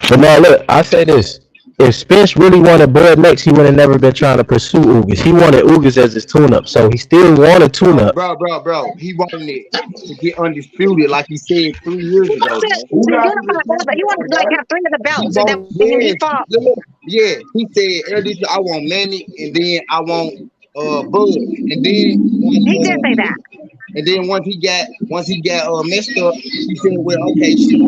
But now look, I say this. If Spence really wanted Bud next, he would have never been trying to pursue Ugas. He wanted Ugas as his tune-up. So he still wanted tune-up. Bro. He wanted it to get undisputed, like he said 3 years He ago, wanted man. to Who got the unify all, but he wanted to like right? have three of the He belts, and then want he yes, fought. look, yeah. He said earlier, I want Manny, and then I want Bud, and then He did say that. once he got messed up, he said, well, okay, shit.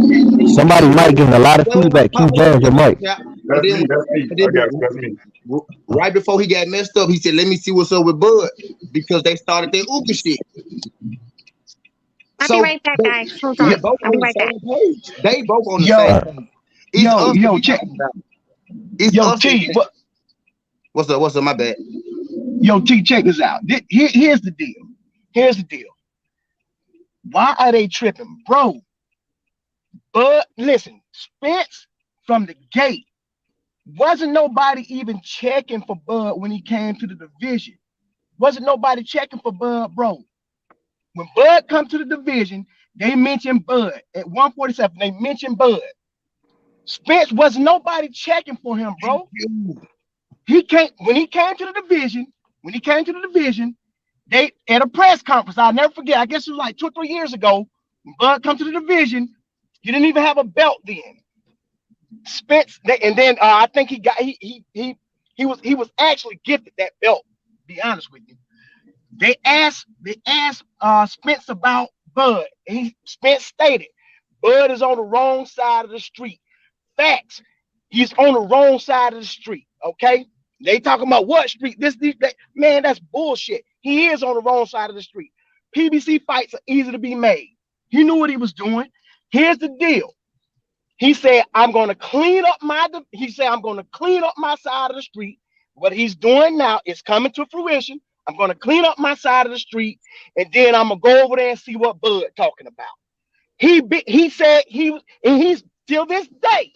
Somebody might give him a lot of Hold feedback. Keith on, James, your mic. yeah. And That's then me. That's me. and I then got it. That's me. right before he got messed up, he said, let me see what's up with Bud because they started their Uga shit. I'll be So right back, guys. Hold they on. both I'll be on the right back. same page. They both on the same Yo, Uh, page. It's us that yo, we check, talking about. It's yo, us that T, what, what's up? What's up? My bad. yo, T, check this out. Here's the deal. Here's the deal. Why are they tripping, bro? But listen, Spence from the gate wasn't nobody even checking for Bud when he came to the division. Wasn't nobody checking for Bud, bro. When Bud come to the division, they mentioned Bud at 147. They mentioned Bud. Spence wasn't nobody checking for him, bro. He came when he came to the division. When he came to the division, they at a press conference. I'll never forget. I guess it was like 2 or 3 years ago. When Bud come to the division, you didn't even have a belt then. Spence, and then I think he got he was actually gifted that belt. To be honest with you, they asked Spence about Bud, and Spence stated, Bud is on the wrong side of the street. Facts. He's on the wrong side of the street. Okay. They talking about what street? That. Man, that's bullshit. He is on the wrong side of the street. PBC fights are easy to be made. He knew what he was doing. Here's the deal. He said, I'm gonna clean up my side of the street. What he's doing now is coming to fruition. I'm gonna clean up my side of the street, and then I'm gonna go over there and see what Bud talking about. He said he's till this day.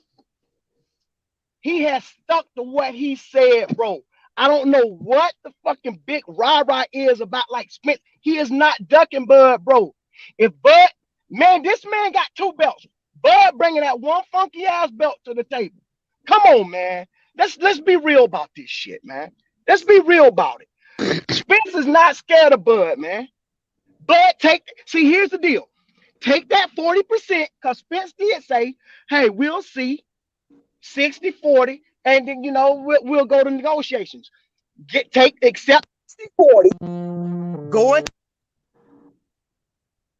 He has stuck to what he said, bro. I don't know what the fucking big rah-rah is about like Spence. He is not ducking Bud, bro. If Bud, man, this man got 2 belts. Bud bringing that one funky ass belt to the table. Come on, man. Let's be real about this shit, man. Let's be real about it. Spence is not scared of Bud, man. Bud see, here's the deal. Take that 40%, because Spence did say, hey, we'll see. 60-40, and then we'll go to negotiations. Accept 60-40. Go it.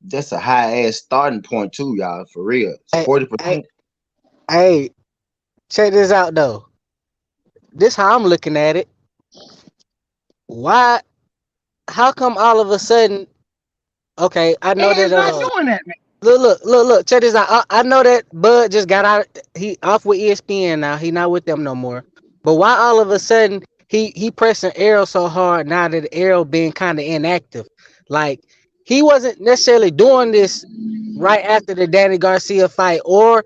That's a high ass starting point too, y'all. For real, Hey, 40%. hey, check this out though. this how I'm looking at it. Why? How come all of a sudden? Okay, I know He's that. not doing that, man. Look. Check this out. I know that Bud just got out. He off with ESPN now. He not with them no more. But why all of a sudden he pressing Errol so hard now that Errol being kind of inactive? Like he wasn't necessarily doing this right after the Danny Garcia fight or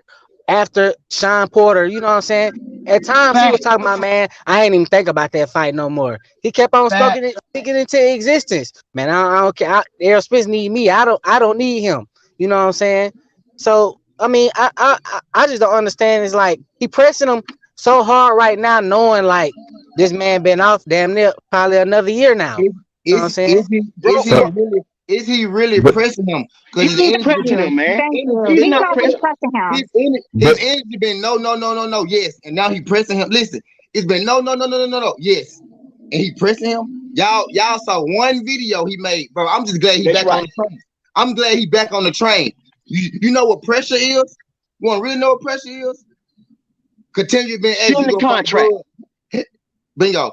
after Sean Porter. You know what I'm saying? At times he was Fact, talking about, man, I ain't even think about that fight no more. He kept on fact. speaking into existence. Man, I don't care. Errol Spence need me. I don't need him. You know what I'm saying? So I mean, I just don't understand. It's like he pressing him so hard right now, knowing like this man been off damn near probably another year now. Is You know what I'm saying? Bro, bro, is he really But pressing him? Because he ain't pressing him, man. Thank you. He's He's not not really pressing. pressing him. his but energy been no, yes, and now he pressing him. Listen, it's been no, yes, and he pressing him. Y'all saw one video he made, bro. I'm just glad he That's back on right. the train. I'm glad he back on the train. You know what pressure is? You want to really know what pressure is? Continue being asked Send you the go fight contract. Bud. Bingo.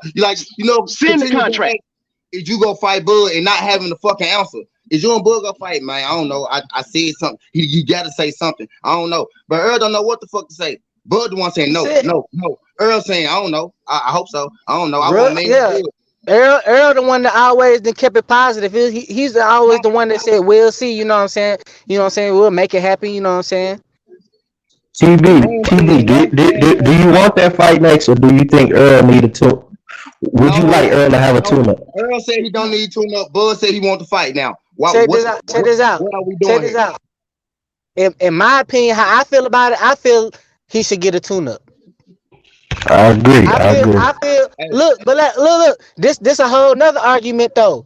Send the Continue being contract. asked, is you go fight Bud and not having the fucking answer? Is you and Bud go fight, man? I don't know. I said something. You gotta say something. I don't know. But Earl don't know what the fuck to say. Bud the one saying That's no, it, no, no. Earl saying, I don't know. I hope so. I don't know. I bro. want man Yeah, Bud. Earl, the one that always then kept it positive. He's always the one that said, "We'll see." You know what I'm saying? You know what I'm saying? We'll make it happen. You know what I'm saying? TB, Man TB, said no, do you want that fight next, or do you think Earl needed to? Would you like no, Earl to have a no. tune-up? Earl said he don't need tune up. Bud said he want to fight now. Check this out. Check this out. What are we Check doing this here? out. In my opinion, how I feel about it, I feel he should get a tune-up. I agree. I I feel, agree. I feel. Hey, Look, but look. This a whole nother argument though.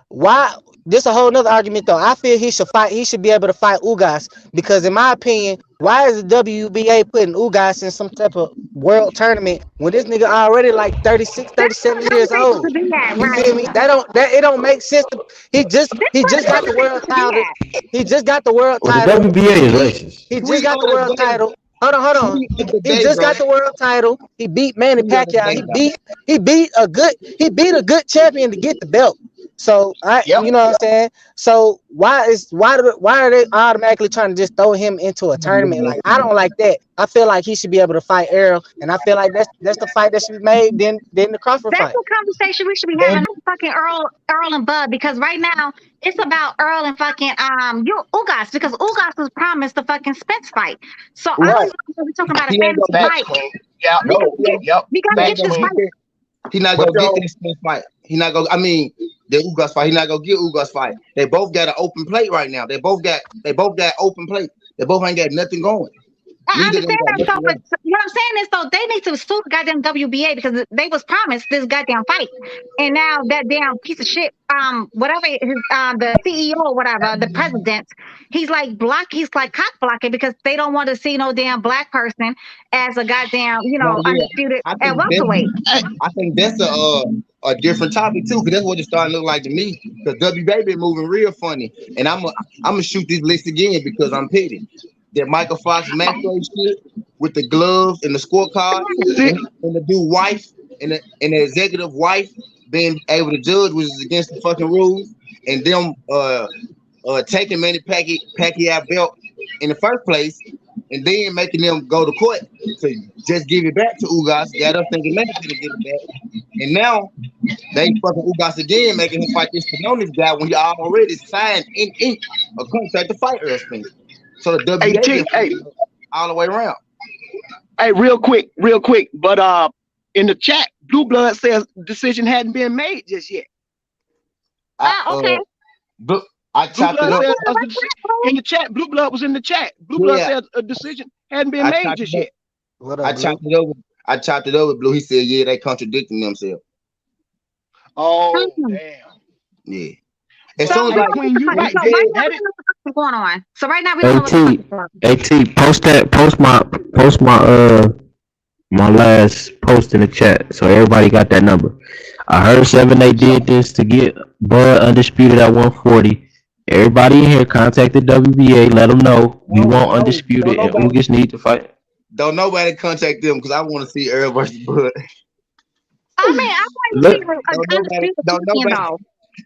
Why? This a whole nother argument though. I feel he should fight. He should be able to fight Ugas because, in my opinion, why is the WBA putting Ugas in some type of world tournament when this nigga already like 36, That's 37 what years conversation old? should be at, You right? feel me? That it don't make sense. This He what just the got the world conversation should be title. at. He just got the world Well, the title. WBA He is beat. racist. He just tweet got the of world the day. title. Hold on. Tweet of the He day, just bro. got the world title. He beat Manny Tweet of the Pacquiao. day, dog. He beat a good champion to get the belt. So Yep. you know what I'm saying. So why are they automatically trying to just throw him into a tournament? Like I don't like that. I feel like he should be able to fight Errol, and I feel like that's the fight that should be made. Then the Crawford That's fight. the conversation we should be They having. Not fucking Earl and Bud, because right now it's about Earl and fucking you Ugas, because Ugas was promised the fucking Spence fight. So I Right. don't know if we're talking about a He ain't fantasy gonna get facts, fight Queen. Yep. because no. He ain't, we gotta he Facts, ain't get gonna this Queen. get fight. that. He not But gonna get yo, that Spence fight. He not gonna. I mean, the Ugas fight. He not gonna get Ugas fight. They both got an open plate right now. They both got open plate. They both ain't got nothing going. I Neither of them understand got that, so, nothing but going. what I'm saying is, though, they need to sue the goddamn WBA because they was promised this goddamn fight, and now that damn piece of shit, whatever his, the CEO or whatever, the president, he's like cock blocking because they don't want to see no damn black person as a goddamn, Now, yeah, undisputed I at think that's welterweight. I think that's a different topic too, because that's what it's starting to look like to me. Because WBA been moving real funny, and I'm gonna shoot this list again because I'm petty. That Michael Fox Maxwell shit with the gloves and the scorecard, See, and the dude wife and the executive wife being able to judge, which is against the fucking rules, and them taking Manny Pacquiao belt in the first place, and then making them go to court to just give it back to Ugas. Got us thinking Manny gonna get it back, and now they fucking Ugas again, making him fight this Fernandez guy when he already signed in ink a contract to fight Earl Spence. So the hey, WBA been hey, all the way around. hey, real quick. But in the chat, Blue Blood says decision hadn't been made just yet. I Okay. but I Blue chopped it Blood up. says in the chat. Blue Blood was in the chat. Blue Blood Yeah, says a decision hadn't been I made chopped just it up. yet. What I up, Blue? chopped it over. I chopped it over. Blue. He said, "Yeah, they contradicting themselves." Oh Mhm. damn. Yeah. As So soon as Hey like what Queen, the you fuck? when he right. So That right said, now that we is don't know what the fuck is going on. So right now we don't know what the fuck At is going on. post my last post in the chat, so everybody got that number. I heard seven they so. did this to get Bud undisputed at 140. Everybody in here contacted WBA, let them know we want no, undisputed and Ugas need to fight. don't nobody contact them because I want to see Earl versus Bud. I mean, I want to see Look, an Don't nobody, undisputed don't champion nobody. though.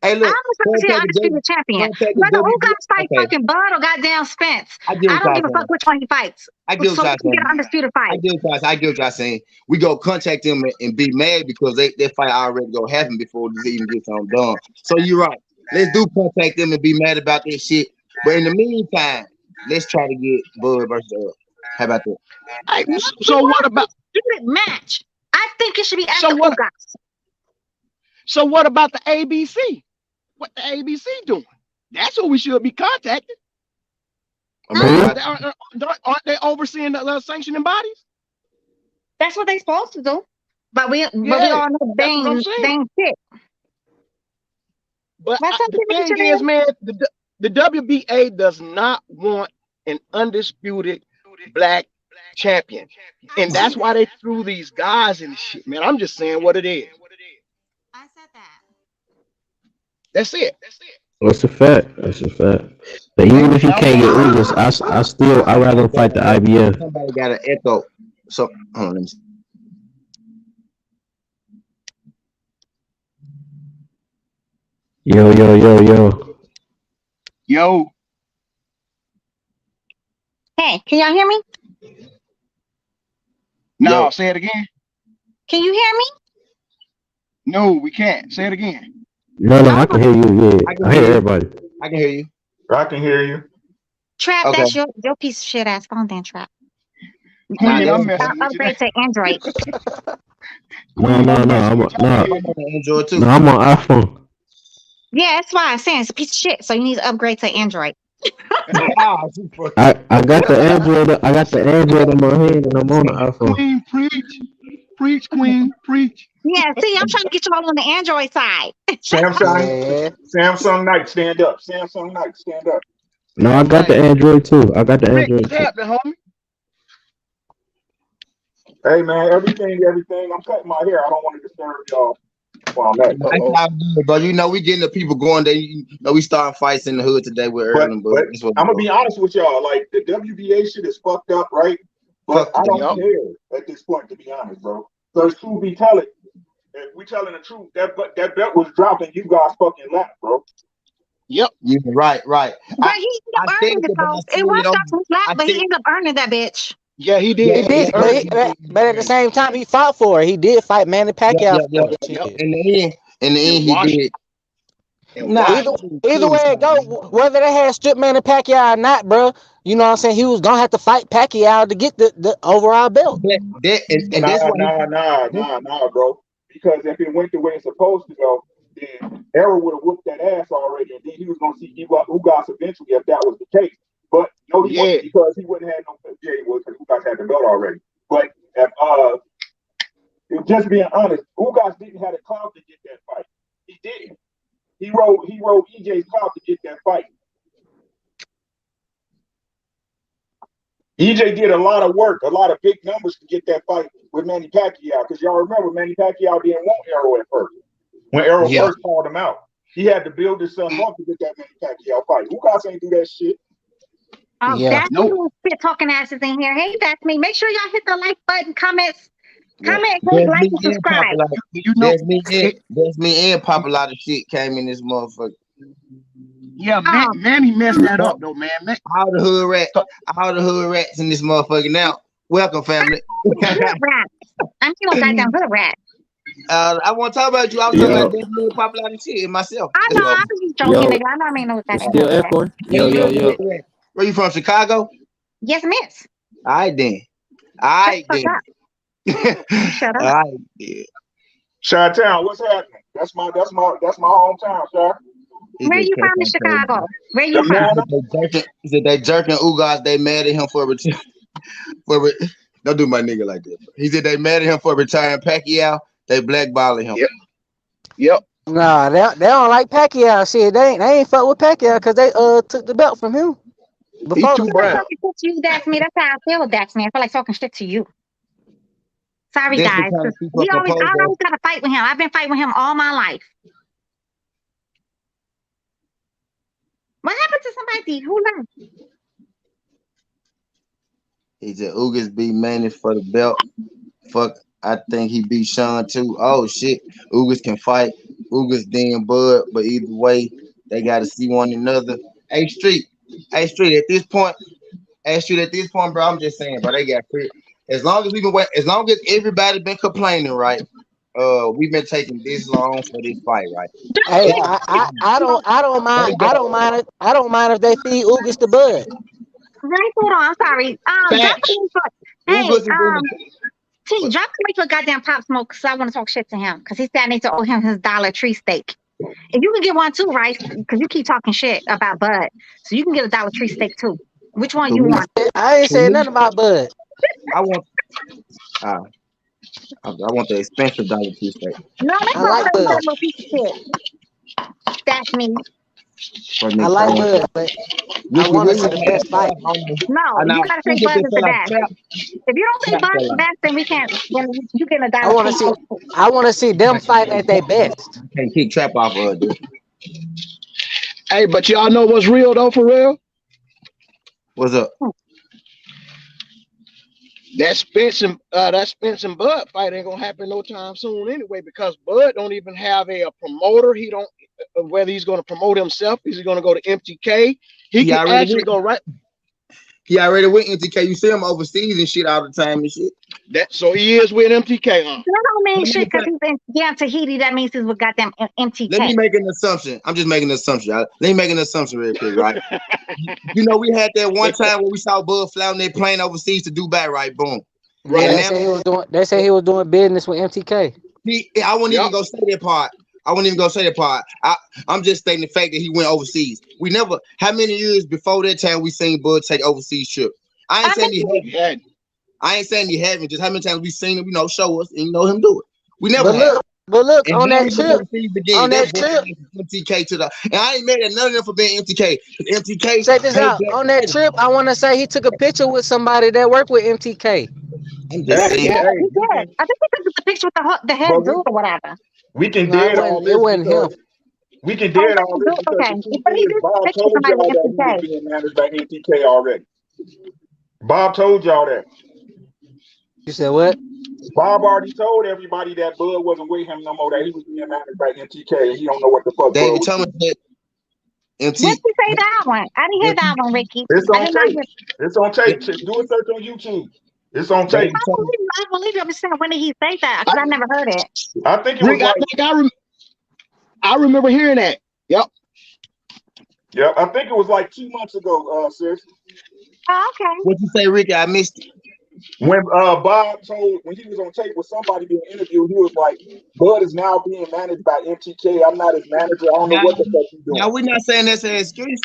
Hey, I look, was going to see an contact the undisputed champion. contact the Whether WB. Ugas fight Okay, fucking Bud or goddamn Spence, I get I what don't y'all give a fuck saying. which one he fights. I get what So we y'all can get an saying. undisputed I fight. get what y'all. I get what y'all saying. We go contact them and be mad because that fight already go happen before this even gets on done. So you're right. Let's do contact them and be mad about that shit. But in the meantime, let's try to get Bud versus Earl. How about that? Hey, No, we so what want a about disputed match. I think it should be so after what Ugas. so what about the ABC? What the ABC doing? That's who we should be contacting. I mean, who? Aren't they overseeing the sanctioning bodies? That's what they supposed to do. But we Yeah, all know that's what I'm they saying. ain't shit. But That's the something we thing should is, do. man, the WBA does not want an undisputed black champion, and that's why they threw these guys in the shit, man. I'm just saying what it is. I said that. That's it. That's a fact. That's a fact. But They even do if he not can't want get an Ugas, undisputed. I rather him fight the IBF. somebody got an echo. So hold on, let me see. Yo, yo, yo, yo. Yo, Hey, can y'all hear me? no, Yo, say it again. Can you hear me? No, we can't. Say it again. No, no, I Oh, can hear you. Yeah, I can I hear hear you. everybody. I can hear you. I can hear you. Trap, Okay. that's your piece of shit ass phone then, Trap. You Nah, Queen, need that's I'm to messing with you. upgrade to Android. No, Queen, no, I'm no. messing with you. Go ahead. I'm on the Android No, too. I'm on iPhone. Yeah, that's why I'm saying it's a piece of shit. So you need to upgrade to Android. She fucking- I got the Android. I got the Android in my hand, and I'm on the iPhone. Queen, preach, preach, Queen, preach. Yeah, see, I'm trying to get you all on the Android side. Samsung, Yeah. Samsung Knight, stand up. Samsung Knight, stand up. No, I Damn got the right. Android too. I got the Rick, Android what's too. happening, homie? Hey man, everything. I'm cutting my hair. I don't want to disturb y'all while I'm at it. That's Uh-oh. all good, but you know we getting the people going. We starting fights in the hood today with But Erlen, but but that's what we I'm gonna doing. be honest with y'all. Like the WBA shit is fucked up, right? But Fuck I the don't Yup, care at this point, to be honest, bro. Because truth be telling, if we telling the truth, that belt was dropping you guys fucking lap, bro. yep. yeah, right. But he ended up I said earning it it, but I though. It said was it over. Dr. Slap, I but he said ended up earning that bitch. Yeah, he yeah, He did. did, He yeah, but earned he, it. but at the same time, he fought for it. He did fight Manny yeah, Pacquiao yeah. for that Yep. shit. In the end, And he Washington. did. And Nah, Either Washington. he either couldn't way it fight, go, man. whether they had stripped Manny Pacquiao or not, bro, you know what I'm saying? He was gonna have to fight Pacquiao to get the overall belt. And that's why he. Nah, bro. Because if it went the way it's supposed to go, then Errol would have whooped that ass already, and then he was gonna see Ugas eventually if that was the case. But no, he Yeah. wouldn't because he wouldn't have no. Yeah, he would because Ugas had the belt already. But if just being honest, Ugas didn't have the clout to get that fight. He didn't. He rode EJ's clout to get that fight. EJ did a lot of work, a lot of big numbers to get that fight with Manny Pacquiao. Because y'all remember, Manny Pacquiao didn't want Errol at first. When Errol Yeah. first called him out, he had to build himself up to get that Manny Pacquiao fight. Ugas ain't do that shit. Oh, Yeah. that's Nope. who spit talking asses in here. Hey, that's me. Make sure y'all hit the like button, comments, Yeah. comment, hit, There's like, me and and subscribe. Popular. You know, it, There's me and Popular shit came in this motherfucker. yeah, Oh, Manny messed that up though, man. All the hood rats in this motherfucker now. Welcome, family. hood rat. I'm no goddamn hood rat. I want to talk about you. I was talking about Yo, this little Popular shit and myself. I This know, I motherfucker. was just joking, yo, nigga. I know I ain't no it's goddamn still hood rat. echoing. Yeah, Yo, you yo, is a yo. hood rat. Where you from? Chicago? Yes, miss. All right then. All Shut right the fuck then. up. You shut All up. right then. Chi-Town, what's happening? That's my hometown, Chi. He Where just you from cussed in out crazy. Chicago? Where you from? Atlanta. He said they jerking Ugas. They mad at him for don't do my nigga like that. Bro. He said they mad at him for retiring Pacquiao. They blackballing him. Yep. Yep. Nah, they don't like Pacquiao. Shit, they ain't fuck with Pacquiao because they took the belt from him He's before the too I feel like fight. brown. talking shit to you, that's me. That's how I feel with that's me. I feel like talking shit to you. Sorry, This the guys. kind 'Cause of people I proposal. always got to fight with him. I've been fighting with him all my life. What happened to somebody who learned? He said Ugas beat Manny for the belt. Fuck I think he beat Sean too. Oh shit, Ugas can fight. Ugas then Bud, but either way, they got to see one another. Hey Street, hey Street. At this point, bro, I'm just saying, bro, they got free. As long as we've been waiting, as long as everybody been complaining, right? We've been taking this long for this fight, right? Hey, God, I don't mind if they feed Ugas to Bud. Right, hold on. I'm sorry. Drop the Facts. link for. Hey, Ugas is in the T, drop the link for goddamn Pop Smoke because I want to talk shit to him because he said I need to owe him his Dollar Tree steak. And you can get one too, right? Because you keep talking shit about Bud, so you can get a Dollar Tree steak too. Which one to you me, want? I ain't to saying me, nothing about Bud. I want uh, I want the expensive Dollar Tree steak No, they I gonna like play with that Bud. little piece of shit. That's me. for I Nick. I like want Bud, but I Ricky want to see Williams. the best fight. I don't know. No, I you know. gotta say Think if Bud they is feel the like best. trap, If you don't say trap Bud feel is the like best, then we can't. Then you get a I Dollar want to Tree see. steak. I want to see them fight at their best. can't kick trap off of dude. Hey, but y'all know what's real though for real? What's up? That Spence and Bud fight ain't gonna happen no time soon anyway because Bud don't even have a promoter. He don't whether he's gonna promote himself, is he gonna go to MTK? He He can already actually went. go right He already went NTK. You see him overseas and shit all the time and shit. that. So he is with MTK, huh? That don't mean Let shit me, because he's in damn Tahiti. That means he's with goddamn let MTK. me make an assumption. I'm just making an assumption. Let me make an assumption real quick, right? You know, we had that one time where we saw Bud fly on that plane overseas to Dubai, right? Boom. Yeah, And Right. they now say he was doing. They say he was doing business with MTK. I wouldn't even Yep. go say that part. I wouldn't even go say that part. I'm just stating the fact that he went overseas. We never. How many years before that time we seen Bud take overseas trip? I ain't I saying think he he, haven't. Yeah. I ain't saying he haven't. Just how many times we seen him, show us and him do it. We never But have. look And on now that he went trip. overseas again. On That that boy trip, MTK to the. And I ain't mad at none of them for being MTK. Because MTK check this paid out. black On that fighters. trip, I want to say he took a picture with somebody that worked with MTK. I'm Hey, just he saying. did. hey, He did. I think he took the picture with the but head dude or whatever. we can No, dead all it this wasn't him. because we can Oh, dead that all was this dude. because Okay, the truth but he is did take a Bob picture with told somebody y'all with that he was MTK. being managed by NTK already. Bob told y'all that. You said what? Bob already told everybody that Bud wasn't with him no more, that he was being managed by NTK, and he don't know what the fuck Bud David was Thomas doing. said When MT. did you say that one? I didn't hear that one, Ricky. It's I on did not tape. hear. It's on tape. Do a search on YouTube. It's on tape. David Thomas. I believe you. I'm just saying, when did he say that? I, Because I never heard it. I think it was Rick, like, I remember hearing that. Yep. yeah, I think it was like 2 months ago, sis. Oh, okay. What you say, Ricky? I missed it. When Bob told, when he was on tape with somebody being interviewed, he was like, Bud is now being managed by MTK. I'm not his manager. I don't know Now, what the fuck he's doing. now we're not saying that's an excuse.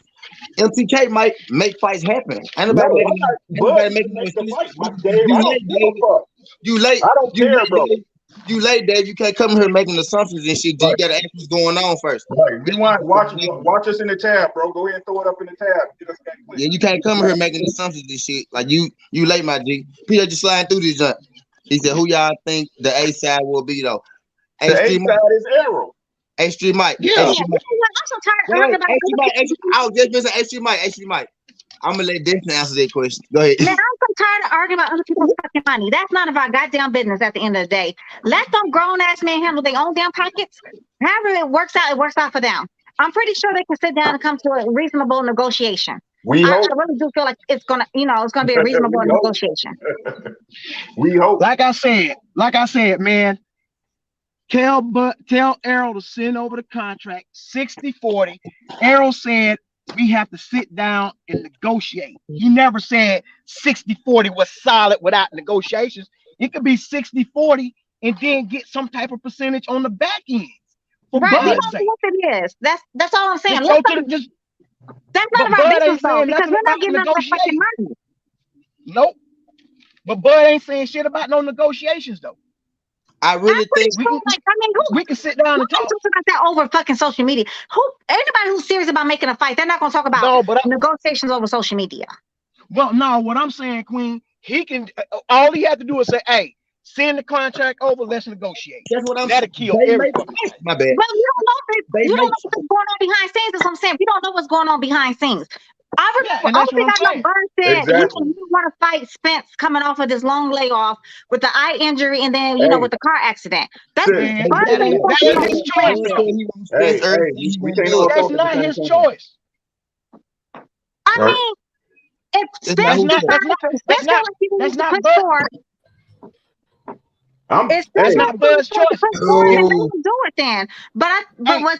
MTK might make fights happen. Ain't No, nobody I'm making not. ain't Bud nobody needs to making no make the excuse. fight, Dave. I You don't late, give a David. fuck. You late. I don't You care, late, bro. Dave. You late, Dave. You can't come here making assumptions and shit. You Right, gotta ask what's going on first. right. Rewind. Watch us in the tab, bro. Go ahead and throw it up in the tab. Get us that quick. Yeah, you can't come here making assumptions and shit. Like you late, my G. Peter just sliding through this junk. He said, "Who y'all think the A side will be though?" The A A Street Mike. side is Arrow. A Street Mike. A Yeah. Yeah, Street you Mike. know what? I'm so tired of Wait, arguing about A Street other Mike. people. I was just missing A Street Mike. A Street Mike. I'm gonna let Destin answer that question. Go ahead. Man, I'm so tired of arguing about other people's fucking money. That's none of our goddamn business at the end of the day. Let them grown ass men handle their own damn pockets. However it works out for them. I'm pretty sure they can sit down and come to a reasonable negotiation. We I hope. really do feel like it's gonna be a reasonable We hope. negotiation. We hope. Like I said, man, tell Errol to send over the contract 60-40. Errol said we have to sit down and negotiate. He never said 60-40 was solid without negotiations. It could be 60-40 and then get some type of percentage on the back end for Right? We Bud's Right. don't know sake. what it is. That's all I'm saying. Just Let go to the them. just That's none but of our Bud business ain't though, saying because nothing we're not about getting none of the fucking negotiating. money. Nope. But Bud ain't saying shit about no negotiations though. I I'm really pretty think We sure. can Like, I mean, who we can sit down and nobody talk. talks about that over fucking social media. Who anybody who's serious about making a fight, they're not gonna talk about No, but negotiations over social media. well, no, what I'm saying, Queen, he can all he had to do is say, hey, send the contract over, let's negotiate. that's what I'm saying. That'll kill They every make fucking fight. my bad. But you don't know They you don't make know what's going on behind scenes. That's what I'm saying. We don't know what's going on behind scenes. Yeah, Well, and only that's what thing I'm I know, saying. Burns said he Exactly. didn't want to fight Spence coming off of this long layoff with the eye injury and then, Hey, with the car accident. That's sis. Man, Burns said he wants that to be ain't on his the playing choice Man though. said field. he want Spence Hey, early. He we want can't both That's overlook at the not same his time. choice. I right. mean, if That's not Spence That's his not. choice. That's not. decides, if That's Spence feels not. like he That's needs to not. push But forward, I'm if Spence hey, that's feels not like he Bud's wants to choice. push forward, then let Yo, him do it then. But Hey, what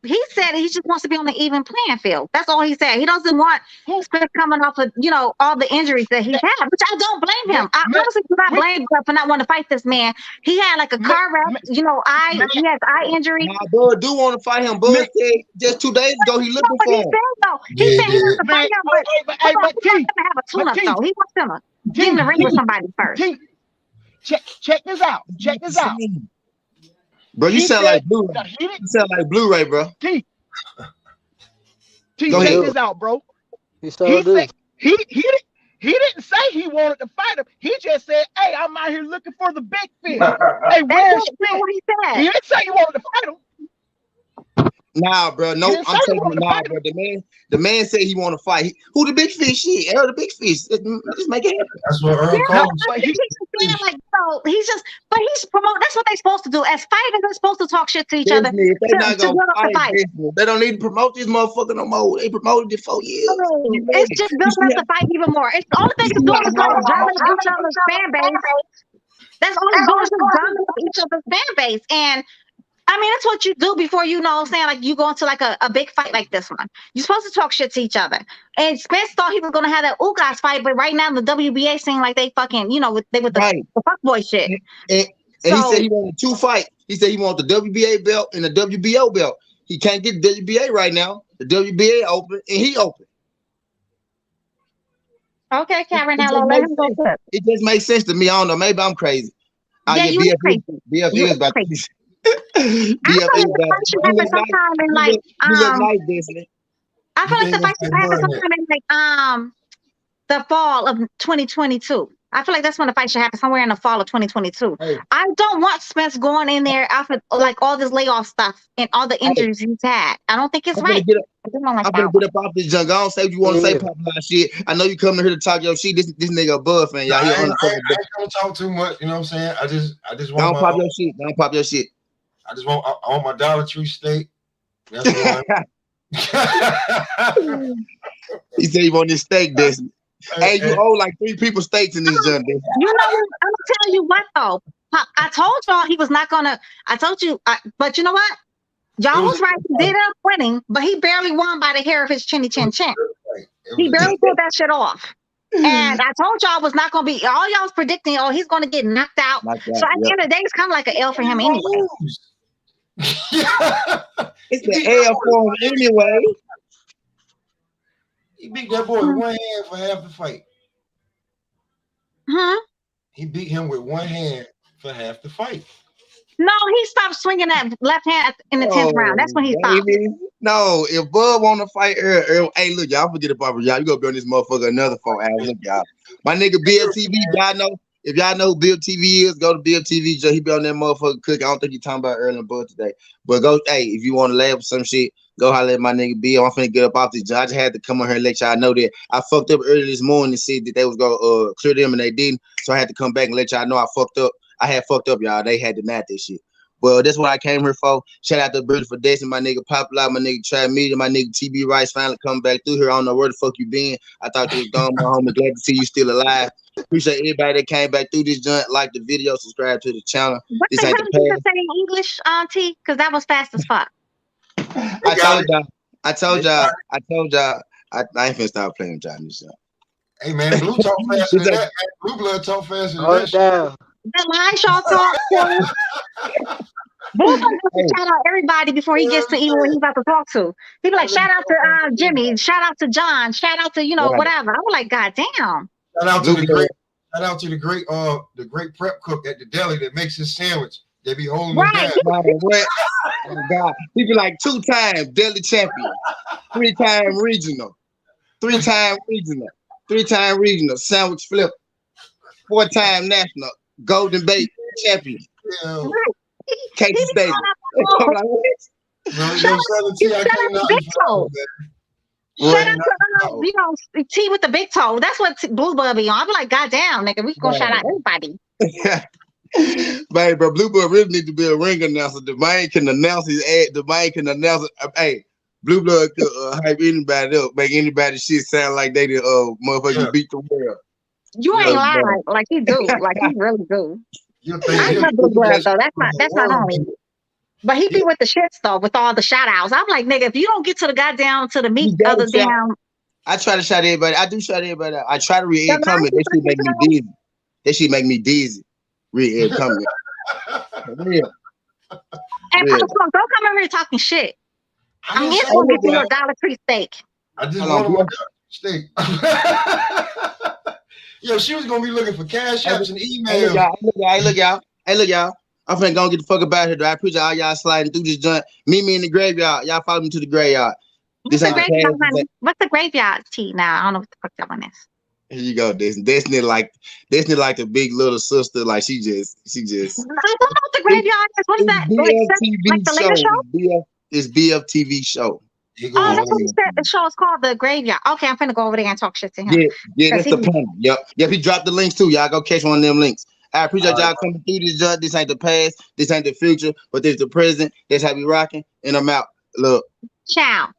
he said he just wants to be on the even playing field. That's all he said. He doesn't want who? Spence coming off of all the injuries that he's That, had, which I don't blame man, him. I man, honestly do not man, blame him for not wanting to fight this man. He had like a man, car wreck, man, man, he has eye injury. Nah, Bud do want to fight him. man, Bud said just 2 days ago he Know looking what he for him. said though? He yeah, he said he wants did. to fight man. him, but hold on, But he wants T, him to have a but tune-up though. He wants him to get in the ring with T, somebody first. T. Check this out. Check this out. Bro, you He sound said like Blu-ray. no, he didn't. You sound like Blu-ray, bro. T, T. Go He Check ahead. do. this out, bro. He so He do. said he didn't say he wanted to fight him. He just said, "Hey, I'm out here looking for the big fish. Hey, where's That's Spence?" what he He said. didn't say he wanted to fight him. Nah, bro. He Nope. didn't say I'm he taking wanted it. to Nah, fight bro. him. The man said he want to fight. Who the big fish is? Errol the big fish. Just make it happen. That's what Earl Yeah, No, calls I but think he he's just saying like, but he's promote. That's what they're supposed to do. As fighters, they're supposed to talk shit to each other Definitely, if they not to gonna build up the fight, fight. definitely, they don't need to promote this motherfucker no more. They promoted it 4 years. He No, it's ready. just You building see up how the fight even more. It's the only thing you it's see how doing is like hard drumming up each other's fan base. That's all it's doing is just drumming up each other's fan base. And I mean, that's what you do before saying like you go into like a big fight like this one. You're supposed to talk shit to each other. And Spence thought he was gonna have that Ugas fight, but right now the WBA seem like they fucking, with right. the fuckboy shit. And, and he said So he wanted 2 fights. He said he wanted the WBA belt and the WBO belt. He can't get the WBA right now. The WBA open and he open. okay, It, Cameron, it hello, just let makes him go sense. first. It just makes sense to me. I don't know. Maybe I'm crazy. Oh Yeah, yeah, you is crazy. BF You is is about to crazy. I BF feel is like the about fight to. should You happen look nice. sometime in You look nice, Destiny. I You feel like think the he gonna fight should fight happen Bud next? sometime in the fall of 2022. I feel like that's when the fight should happen, somewhere in the fall of 2022. Hey, I don't want Spence going in there after like all this layoff stuff and all the hey, injuries he's had. I don't think it's I'm gonna right. get up. I just don't like I'm gonna that get one. up off this junk. I don't say what you want to say, Yeah. pop shit. I know you coming here to talk your shit. This nigga a Bud fan, y'all. He I on ain't, the I, ain't, fucking. I ain't gonna talk too much. You know what I'm saying? I just want Don't my pop own, your shit. Don't pop your shit. I want my Dollar Tree steak. That's one. He said he want this steak, Destiny. Hey, you And owe like 3 people steaks in this junk, Destiny. You know what? I'm gonna tell you what though. Pop, I told y'all he was not gonna. I told you, but you know what? it Y'all was was right. He did end up winning, but he barely won by the hair of his chinny chin chin. it He was barely pulled that shit off. And I told y'all was not going to be, all y'all was predicting, oh, he's going to get knocked out. Like So that, at the yep. end of the day, it's kind of like an L for He him gonna anyway. lose. It's the L for him anyway. He beat that boy with one hand for half the fight. Hmm? He beat him with one hand for half the fight. No, he stopped swinging that left hand in the 10th round. That's when he stopped. Baby. No, if Bud want to fight Earl, hey, look, y'all forget about y'all. You gonna be on this motherfucker another 4 hours. Look, y'all. My nigga Bill TV, y'all know. If y'all know who Bill TV is, go to Bill TV. He be on that motherfucker cook. I don't think he talking about Earl and Bud today. But go, hey, if you want to laugh or some shit, go holler at my nigga Bill. I'm finna get up off this. I just had to come on here and let y'all know that I fucked up early this morning and said that they was gonna clear them and they didn't. So I had to come back and let y'all know I fucked up. I had fucked up, y'all. They had denied this shit. Well, that's what I came here for. Shout out to Beautiful Destiny, my nigga Popular, my nigga Trap Media, my nigga TB Rice finally coming back through here. I don't know where the fuck you been. I thought you was gone, my homie. Glad to see you still alive. Appreciate everybody that came back through this joint. Like the video, subscribe to the channel. What This the ain't hell the did you past. say in English, Auntie? Because that was fast as fuck. I told y'all. I ain't finna stop playing with y'all in this show. Hey man, Blue talk faster than that. Man. Blue blood talk faster than that. Down. The line y'all talk to. Boo gonna have to shout out everybody before he gets to even what he's about to talk to. He be like, shout out to Jimmy, shout out to John, shout out to Right. whatever. I was like, God damn. Shout out to Blue the blood. great, the great prep cook at the deli that makes his sandwich. They be holding him Right. down. Man, what? Oh God. He be like 2-time Deli champion, 3-time regional, 3-time regional, 3-time regional, sandwich flip, 4-time national, Golden Bait champion, Yeah. Casey He be Stadium. going I'm out like, what? Yo, Shout out SouthernTea, I to came out Big and Toe. found Shout out Right to now, you know T with the big toe. That's what Blue Bud be on. I be like, God damn, nigga, we gonna shout out everybody. Man, bro, Blue Blood really need to be a ring announcer. The man can announce his ad. The man can announce it. Hey, Blue Blood could hype anybody up, make anybody shit sound like they the motherfucker yeah. beat the world. You Yeah, ain't lying, bro. like he do, like he really do. You I think you love Blue Blood that's though. the That's my whole world. homie. But he Yeah, be with the shits though, with all the shout outs. I'm like, nigga, if you don't get to the goddamn to the You meat of gotta the shout. damn I try to shout everybody. I do shout everybody out. I try to read the every comment. That shit make me non dizzy. That shit make me dizzy. Read every comment. For real. and Real. Pop Smoke, don't come over here talking shit. I I'm didn't here say to go Hey, get look, you a y'all. little Dollar Tree steak. I just Hold on, wanted my bro. steak. Yo, she was gonna be looking for cash apps and Hey, look, emails. y'all. Hey, look, y'all. Hey, look, y'all. Hey, look, y'all. I'm finna go get the fuck about here. Though. I appreciate all y'all sliding through this joint. Meet me in the graveyard. Y'all follow me to the graveyard. This What's the ain't the I, graveyard, past. This honey? ain't... What's the graveyard tea now? I don't know what the fuck that one is. Here you go. Destiny like the big little sister. Like she just. I don't know what the It, graveyard is. What is it's that? Like like BFTV the later show. show? It's BFTV show. he Oh, go It's over that's what he there. said. The show is called The Graveyard. Okay, I'm finna go over there and talk shit to him. yeah. Cause That's he the panel. Yep. He dropped the links too. Y'all go catch one of them links. I appreciate All right, y'all coming through this joint. This ain't the past. This ain't the future. But this the present. That's how we rocking. And I'm out. Look. ciao.